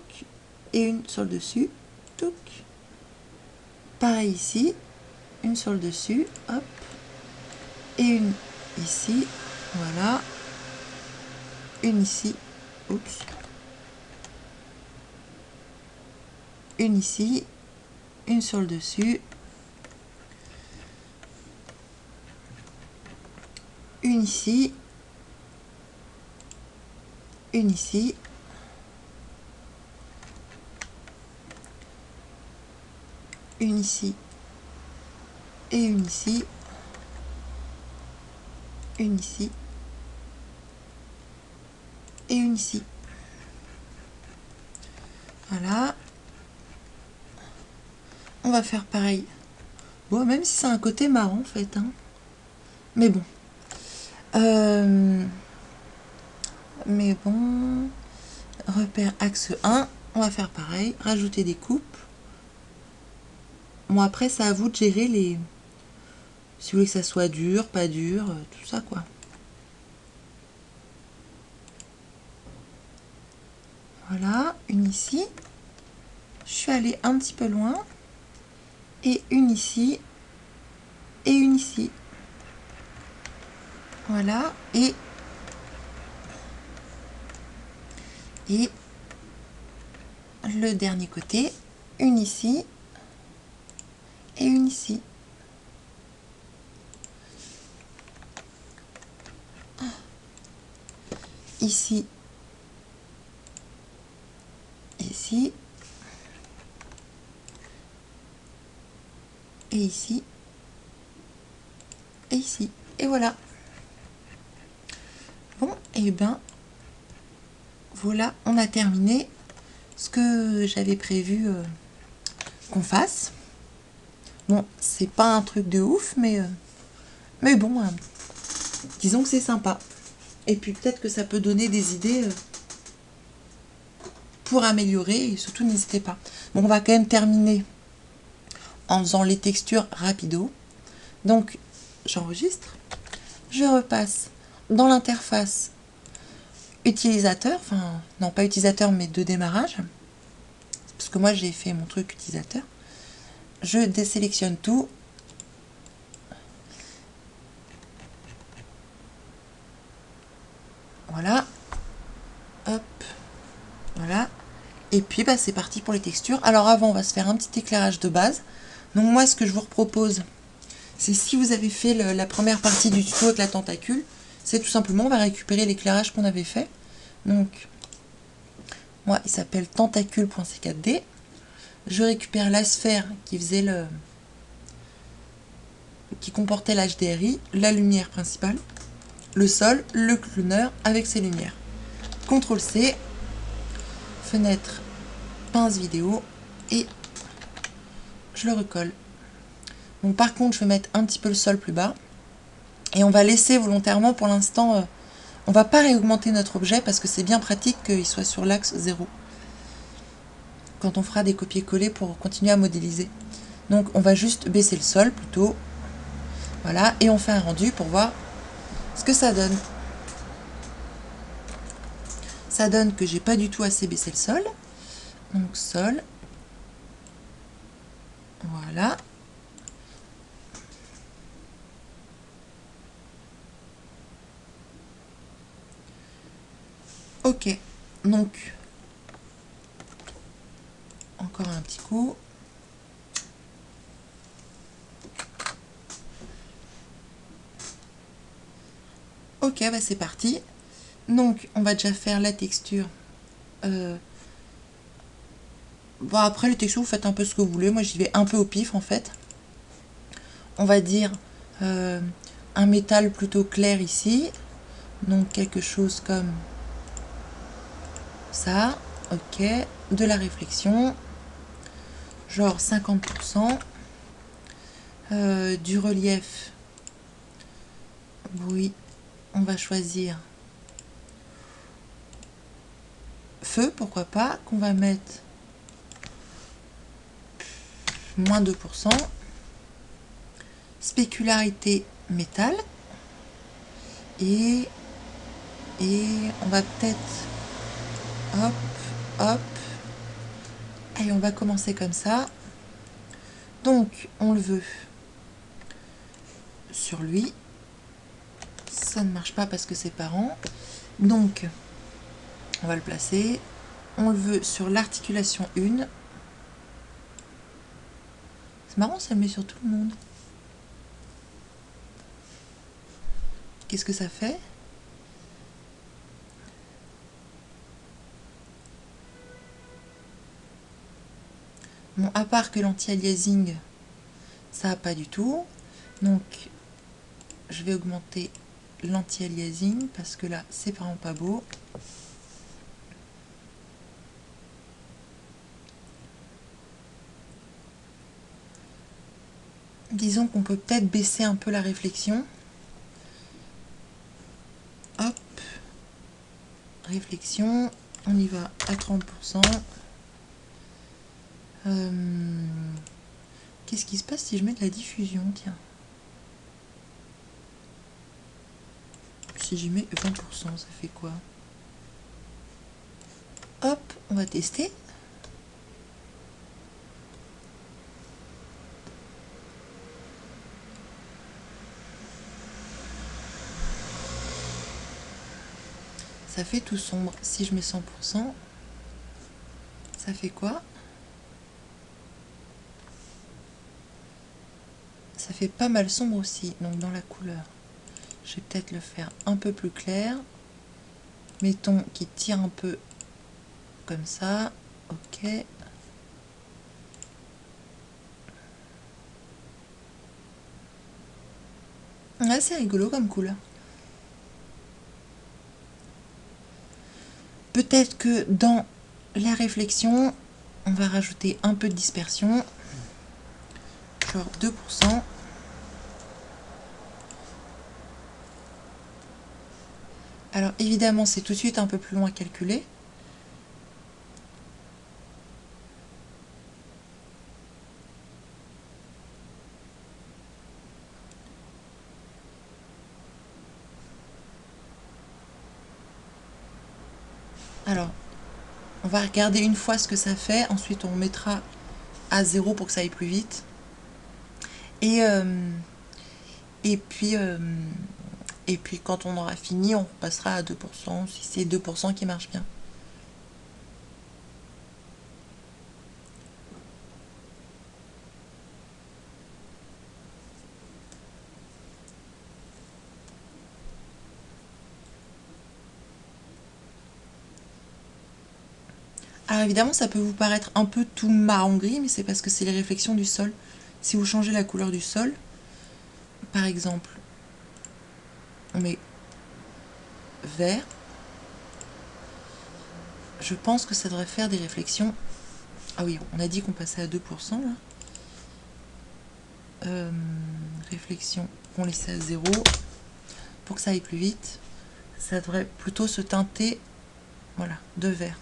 et une sur le dessus, touc. pareil ici, une sur le dessus, hop, et une ici, voilà, une ici, oups, une ici, une sur le dessus, une ici, une ici, une ici et une ici, une ici et une ici. Voilà. On va faire pareil. Bon, même si c'est un côté marrant en fait, hein. Mais bon. Mais bon. Repère axe 1. On va faire pareil. Rajouter des coupes. Bon, après, c'est à vous de gérer les... Si vous voulez que ça soit dur, pas dur, tout ça quoi. Voilà, une ici. Je suis allée un petit peu loin. Et une ici. Et une ici. Voilà. Et le dernier côté. Une ici. Et une ici. Ici. Ici. Et ici. Et ici. Et voilà. Bon, et ben voilà, on a terminé ce que j'avais prévu qu'on fasse. Bon, c'est pas un truc de ouf, mais bon, disons que c'est sympa. Et puis peut-être que ça peut donner des idées pour améliorer, et surtout n'hésitez pas. Bon, on va quand même terminer en faisant les textures rapido. Donc, j'enregistre, je repasse dans l'interface utilisateur, enfin, non pas utilisateur, mais de démarrage, parce que moi j'ai fait mon truc utilisateur. Je désélectionne tout. Voilà. Hop. Voilà. Et puis bah, c'est parti pour les textures. Alors avant, on va se faire un petit éclairage de base. Donc moi, ce que je vous propose, c'est si vous avez fait la première partie du tuto avec la tentacule, c'est tout simplement, on va récupérer l'éclairage qu'on avait fait. Donc, moi, il s'appelle tentacule.c4d. Je récupère la sphère qui faisait qui comportait l'HDRI, la lumière principale, le sol, le clowner avec ses lumières. CTRL-C, fenêtre, pince vidéo, et je le recolle. Donc par contre, je vais mettre un petit peu le sol plus bas, et on va laisser volontairement pour l'instant, on va pas réaugmenter notre objet parce que c'est bien pratique qu'il soit sur l'axe 0. Quand on fera des copier-coller pour continuer à modéliser. Donc on va juste baisser le sol plutôt. Voilà, et on fait un rendu pour voir ce que ça donne. Ça donne que j'ai pas du tout assez baissé le sol. Donc sol. Voilà. Ok. Donc, encore un petit coup. Ok, bah c'est parti. Donc, on va déjà faire la texture. Bon, après, les textures, vous faites un peu ce que vous voulez. Moi, j'y vais un peu au pif, en fait. On va dire un métal plutôt clair ici. Donc, quelque chose comme ça. Ok. De la réflexion. Genre 50%. Du relief. Oui. On va choisir feu, pourquoi pas, qu'on va mettre moins 2%. Spécularité métal. Et on va peut-être, hop, hop. Allez, on va commencer comme ça. Donc, on le veut sur lui. Ça ne marche pas parce que c'est parent. Donc, on va le placer. On le veut sur l'articulation 1. C'est marrant, ça le met sur tout le monde. Qu'est-ce que ça fait? Bon, à part que l'anti-aliasing, ça n'a pas du tout. Donc, je vais augmenter l'anti-aliasing parce que là, c'est vraiment pas beau. Disons qu'on peut peut-être baisser un peu la réflexion. Hop. Réflexion. On y va à 30%. Qu'est-ce qui se passe si je mets de la diffusion? Tiens. Si j'y mets 20%, ça fait quoi? Hop, on va tester. Ça fait tout sombre. Si je mets 100%, ça fait quoi? Ça fait pas mal sombre aussi, donc dans la couleur. Je vais peut-être le faire un peu plus clair. Mettons qu'il tire un peu comme ça. Ok. Ouais, c'est rigolo comme couleur. Peut-être que dans la réflexion, on va rajouter un peu de dispersion. Genre 2%. Alors évidemment, c'est tout de suite un peu plus long à calculer. Alors, on va regarder une fois ce que ça fait. Ensuite, on mettra à 0 pour que ça aille plus vite. Et puis, quand on aura fini, on passera à 2%, si c'est 2% qui marche bien. Alors évidemment, ça peut vous paraître un peu tout marron gris, mais c'est parce que c'est les réflexions du sol. Si vous changez la couleur du sol, par exemple, on met vert, je pense que ça devrait faire des réflexions. Ah oui, on a dit qu'on passait à 2% là. Réflexion qu'on laissait à 0 pour que ça aille plus vite. Ça devrait plutôt se teinter, voilà, de vert.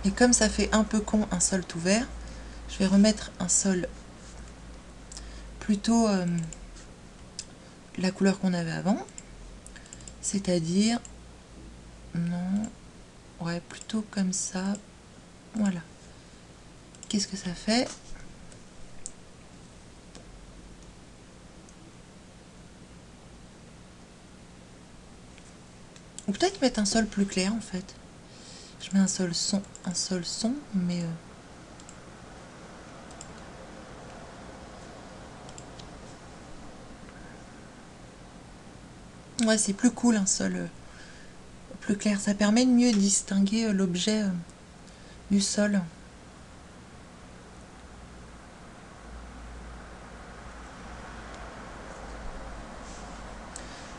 Et comme ça fait un peu con un sol tout vert, je vais remettre un sol plutôt la couleur qu'on avait avant, c'est-à-dire, non, ouais, plutôt comme ça, voilà. Qu'est-ce que ça fait? Ou peut-être mettre un sol plus clair en fait. Je mets un sol son, mais ouais, c'est plus cool un sol plus clair. Ça permet de mieux distinguer l'objet du sol.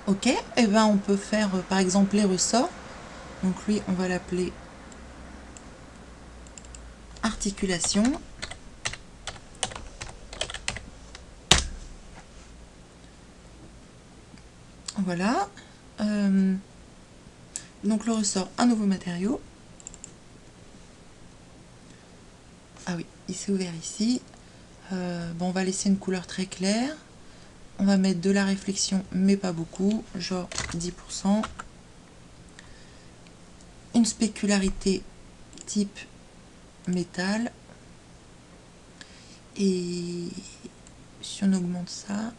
Ok, et ben on peut faire par exemple les ressorts. Donc lui, on va l'appeler articulation. Voilà. Donc le ressort, un nouveau matériau. Ah oui, il s'est ouvert ici. Bon, on va laisser une couleur très claire. On va mettre de la réflexion, mais pas beaucoup, genre 10%. Une spécularité type métal. Et si on augmente ça,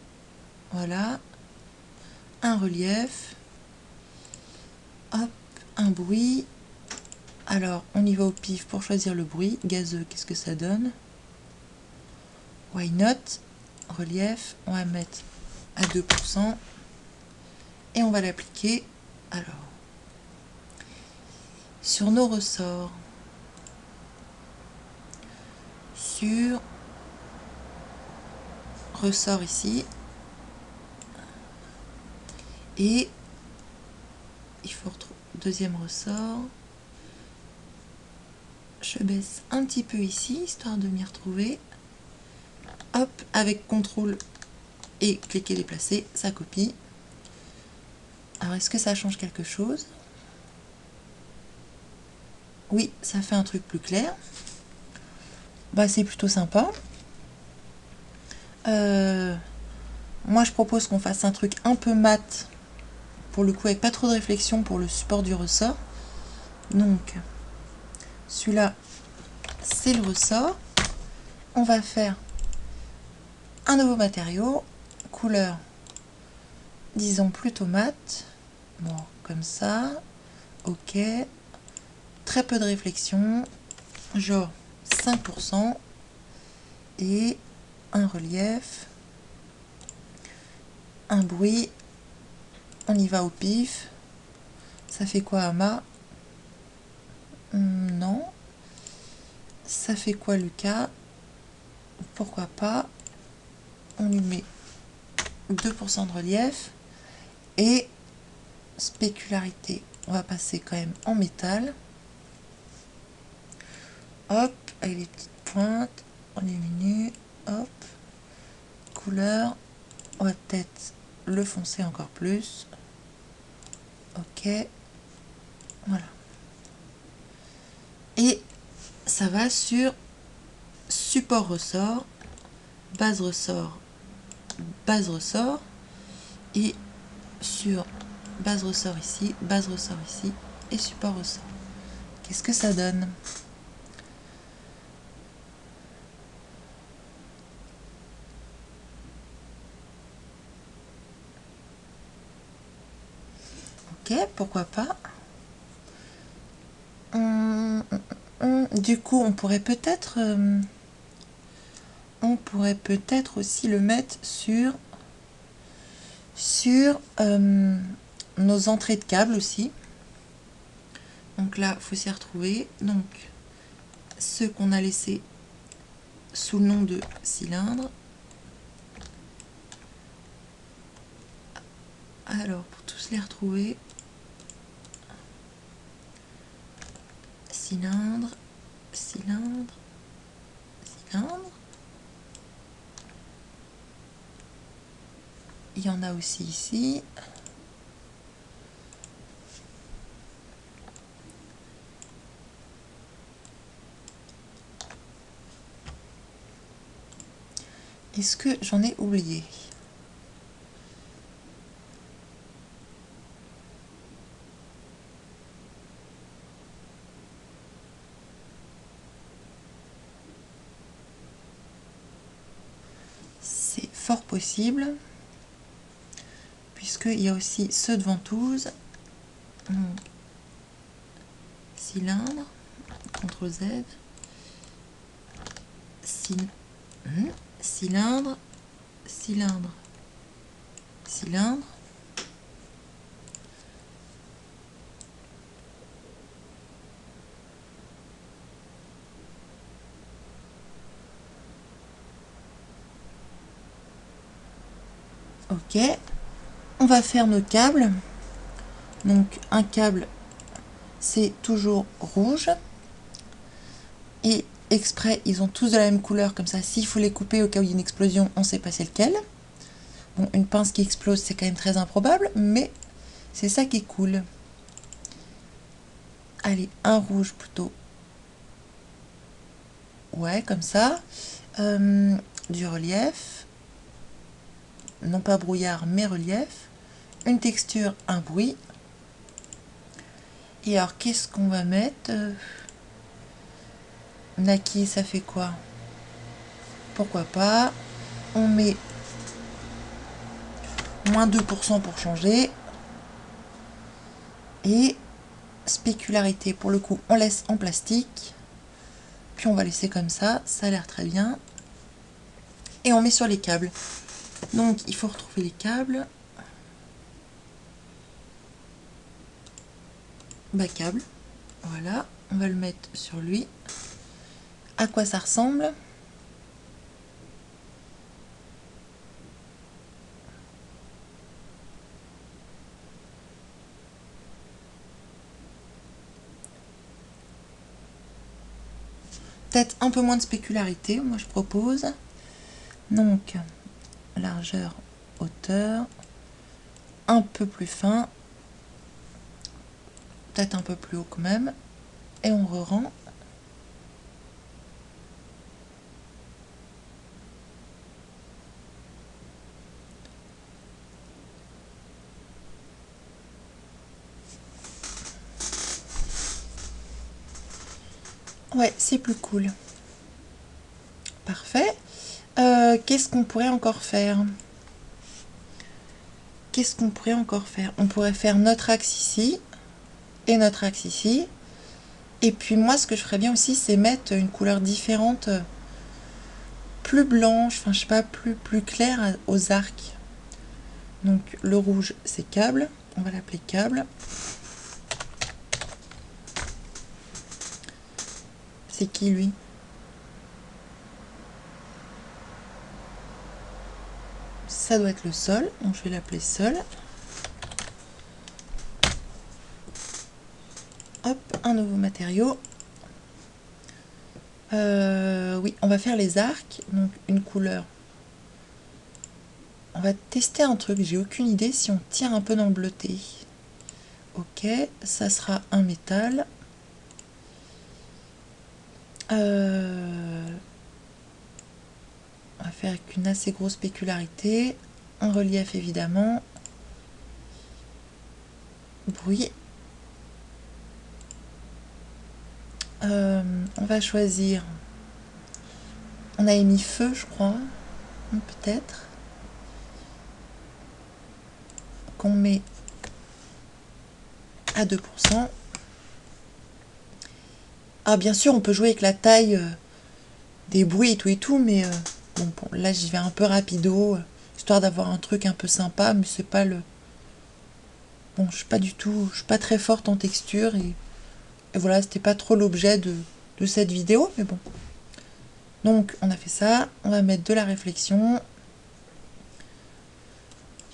voilà, un relief, hop, un bruit. Alors, on y va au pif pour choisir le bruit. Gazeux, qu'est-ce que ça donne? Why not? Relief, on va mettre à 2%. Et on va l'appliquer. Alors, sur nos ressorts, sur ressort ici, et il faut retrouver deuxième ressort. Je baisse un petit peu ici, histoire de m'y retrouver. Hop, avec CTRL et cliquer déplacer, ça copie. Alors, est-ce que ça change quelque chose? Oui, ça fait un truc plus clair. Bah, c'est plutôt sympa. Moi, je propose qu'on fasse un truc un peu mat, pour le coup, avec pas trop de réflexion pour le support du ressort. Donc, celui-là, c'est le ressort. On va faire un nouveau matériau, couleur, disons plutôt mat. Bon, comme ça. Ok. Très peu de réflexion, genre 5%. Et un relief, un bruit. On y va au pif. Ça fait quoi, Ama? Non. Ça fait quoi, Lucas? Pourquoi pas? On lui met 2% de relief. Et spécularité, on va passer quand même en métal. Hop, avec les petites pointes. On diminue. Hop. Couleur. On va peut-être le foncer encore plus. Ok. Voilà. Et ça va sur support ressort, base ressort, et sur base ressort ici et support ressort. Qu'est-ce que ça donne? Ok, pourquoi pas. Du coup, on pourrait peut-être aussi le mettre sur nos entrées de câbles aussi. Donc là, il faut s'y retrouver. Donc, ceux qu'on a laissés sous le nom de cylindre. Alors, pour tous les retrouver, cylindre, cylindre, cylindre. Il y en a aussi ici. Est-ce que j'en ai oublié? C'est fort possible, puisqu'il y a aussi ceux de ventouse. Cylindre, CTRL Z, cylindre, cylindre, cylindre. Ok, on va faire nos câbles. Donc un câble, c'est toujours rouge. Et exprès, ils ont tous de la même couleur, comme ça, s'il faut les couper au cas où il y a une explosion, on sait pas c'est lequel. Bon, une pince qui explose, c'est quand même très improbable, mais c'est ça qui est cool. Allez, un rouge plutôt. Ouais, comme ça. Du relief. Non pas brouillard, mais relief. Une texture, un bruit. Et alors, qu'est-ce qu'on va mettre? Naki, ça fait quoi? Pourquoi pas? On met moins 2% pour changer. Et spécularité, pour le coup, on laisse en plastique. Puis on va laisser comme ça a l'air très bien. Et on met sur les câbles. Donc il faut retrouver les câbles. Bas câble. Voilà, on va le mettre sur lui. À quoi ça ressemble? Peut-être un peu moins de spécularité, moi je propose. Donc, largeur, hauteur, un peu plus fin, peut-être un peu plus haut quand même, et on re-rend. Ouais, c'est plus cool. Parfait. Qu'est-ce qu'on pourrait encore faire? Qu'est-ce qu'on pourrait encore faire? On pourrait faire notre axe ici et notre axe ici. Et puis moi, ce que je ferais bien aussi, c'est mettre une couleur différente, plus blanche, enfin je sais pas, plus claire aux arcs. Donc le rouge, c'est câble. On va l'appeler câble. C'est qui lui? Ça doit être le sol, donc je vais l'appeler sol. Hop, un nouveau matériau. Oui, on va faire les arcs, donc une couleur. On va tester un truc, j'ai aucune idée si on tire un peu dans le bleuté. Ok, ça sera un métal. On va faire avec une assez grosse spécularité. Un relief évidemment. Bruit. On va choisir. On a émis feu, je crois. Peut-être. Qu'on met à 2%. Ah, bien sûr, on peut jouer avec la taille des bruits et tout, mais bon, là j'y vais un peu rapido, histoire d'avoir un truc un peu sympa, mais c'est pas le... Bon, je suis pas très forte en texture, et voilà, c'était pas trop l'objet de cette vidéo, mais bon. Donc, on a fait ça, on va mettre de la réflexion.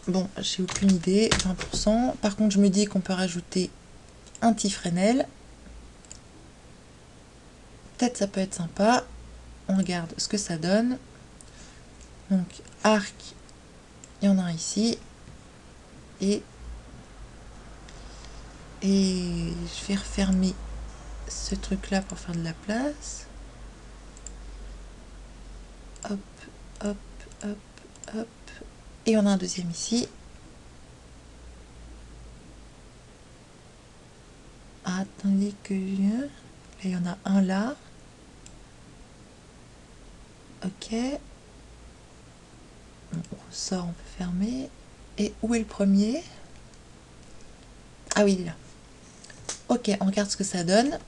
Bon, j'ai aucune idée, 20%. Par contre, je me dis qu'on peut rajouter un petit Fresnel. Peut-être ça peut être sympa. On regarde ce que ça donne. Donc, arc, il y en a un ici. Et je vais refermer ce truc là pour faire de la place. Hop, hop, hop, hop. Et on a un deuxième ici. Ah, attendez que je... Là, il y en a un là. Ok. On ressort, on peut fermer. Et où est le premier? Ah oui, il est là. Ok, on regarde ce que ça donne.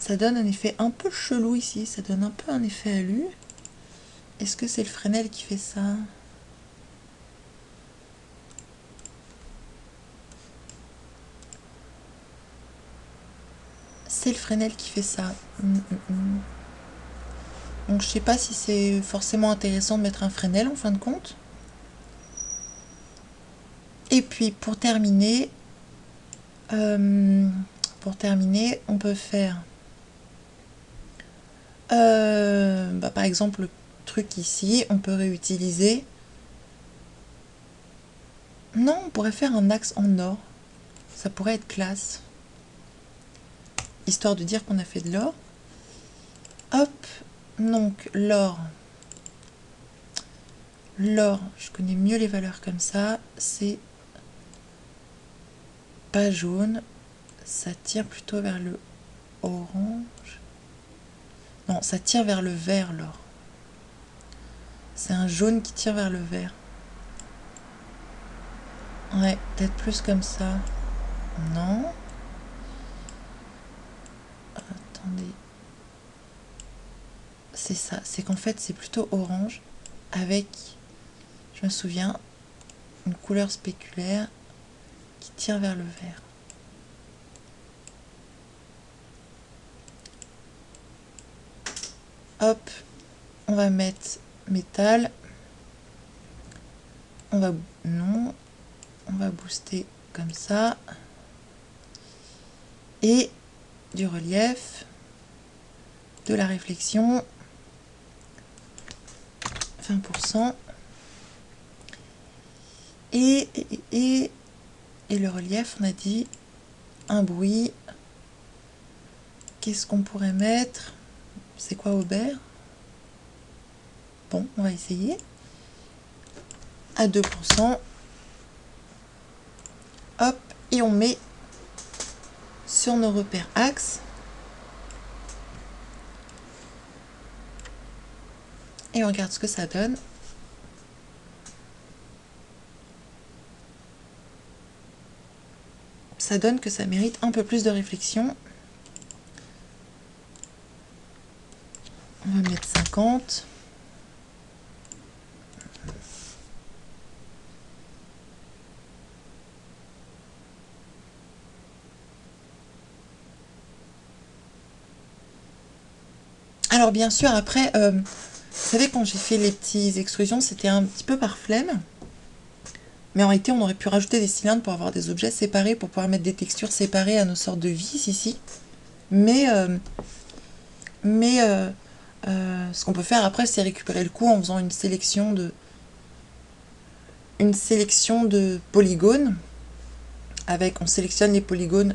Ça donne un effet un peu chelou ici. Ça donne un peu un effet alu. Est-ce que c'est le Fresnel qui fait ça? C'est le Fresnel qui fait ça. Donc je sais pas si c'est forcément intéressant de mettre un Fresnel en fin de compte. Et puis pour terminer, on peut faire par exemple le truc ici, on peut réutiliser. Non, on pourrait faire un axe en or. Ça pourrait être classe. Histoire de dire qu'on a fait de l'or. Hop, Donc l'or, je connais mieux les valeurs comme ça, c'est pas jaune, ça tire plutôt vers le orange. Non, ça tire vers le vert l'or. C'est un jaune qui tire vers le vert. Ouais, peut-être plus comme ça. Non. Attendez. C'est ça, c'est qu'en fait c'est plutôt orange avec, je me souviens, une couleur spéculaire qui tire vers le vert. Hop, on va mettre métal. On va booster comme ça. Et du relief, de la réflexion, 20%. Et le relief, on a dit un bruit. Qu'est-ce qu'on pourrait mettre? C'est quoi Aubert? Bon, on va essayer. À 2%. Hop, et on met sur nos repères axes. Et on regarde ce que ça donne. Ça donne que ça mérite un peu plus de réflexion. On va mettre 50. Alors bien sûr, après, vous savez, quand j'ai fait les petites extrusions, c'était un petit peu par flemme. Mais en réalité, on aurait pu rajouter des cylindres pour avoir des objets séparés, pour pouvoir mettre des textures séparées à nos sortes de vis ici. Mais ce qu'on peut faire après, c'est récupérer le coup en faisant une sélection de polygones. On sélectionne les polygones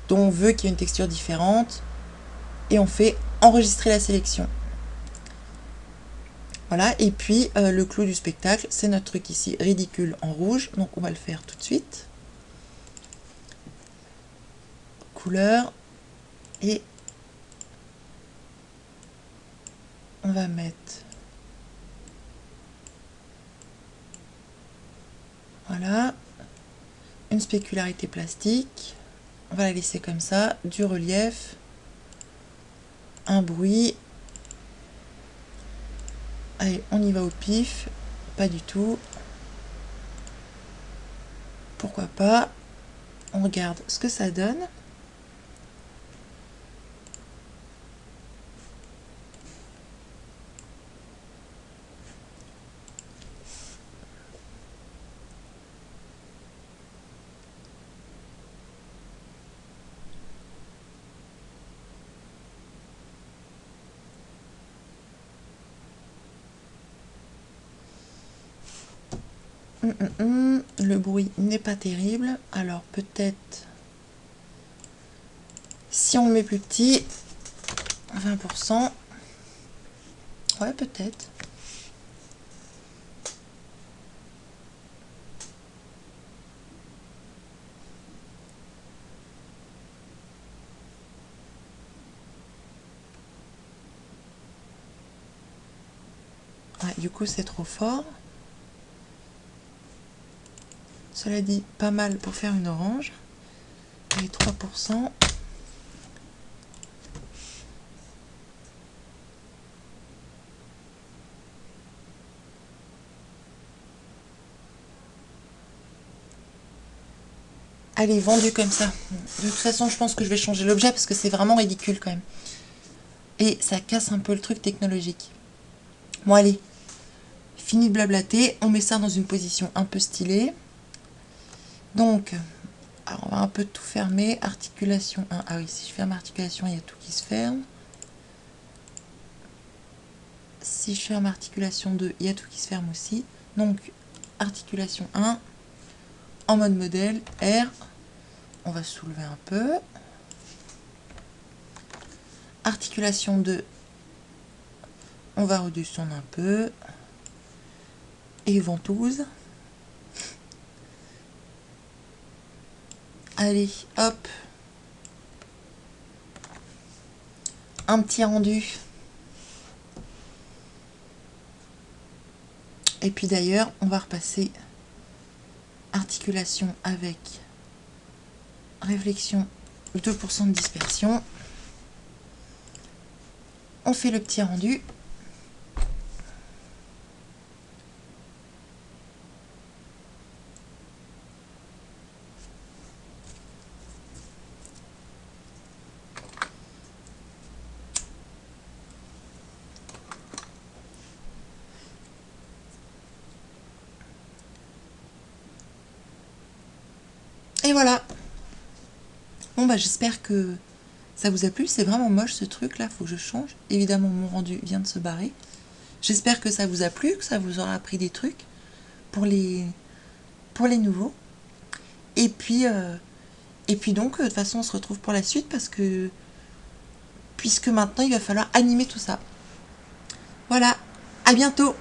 dont on veut qu'il y ait une texture différente. Et on fait enregistrer la sélection. Voilà, et puis le clou du spectacle, c'est notre truc ici, ridicule en rouge. Donc on va le faire tout de suite. Couleur. Et on va mettre, voilà, une spécularité plastique. On va la laisser comme ça, du relief, un bruit. Allez, on y va au pif, pas du tout. Pourquoi pas? On regarde ce que ça donne. Le bruit n'est pas terrible. Alors peut-être, si on le met plus petit, 20%. Ouais, peut-être. Ouais, du coup, c'est trop fort. Cela dit, pas mal pour faire une orange. Et 3%. Allez, vendu comme ça. De toute façon, je pense que je vais changer l'objet parce que c'est vraiment ridicule quand même. Et ça casse un peu le truc technologique. Bon, allez. Fini de blablater. On met ça dans une position un peu stylée. Donc, alors on va un peu tout fermer. Articulation 1. Ah oui, si je ferme articulation, il y a tout qui se ferme. Si je ferme articulation 2, il y a tout qui se ferme aussi. Donc, articulation 1. En mode modèle, R. On va soulever un peu. Articulation 2. On va redescendre un peu. Et ventouse. Allez, hop. Un petit rendu. Et puis d'ailleurs, on va repasser articulation avec réflexion 2% de dispersion. On fait le petit rendu. Et voilà. Bon bah j'espère que ça vous a plu. C'est vraiment moche ce truc là, faut que je change. Évidemment mon rendu vient de se barrer. J'espère que ça vous a plu, que ça vous aura appris des trucs pour les nouveaux. Et puis donc de toute façon on se retrouve pour la suite puisque maintenant il va falloir animer tout ça. Voilà, à bientôt.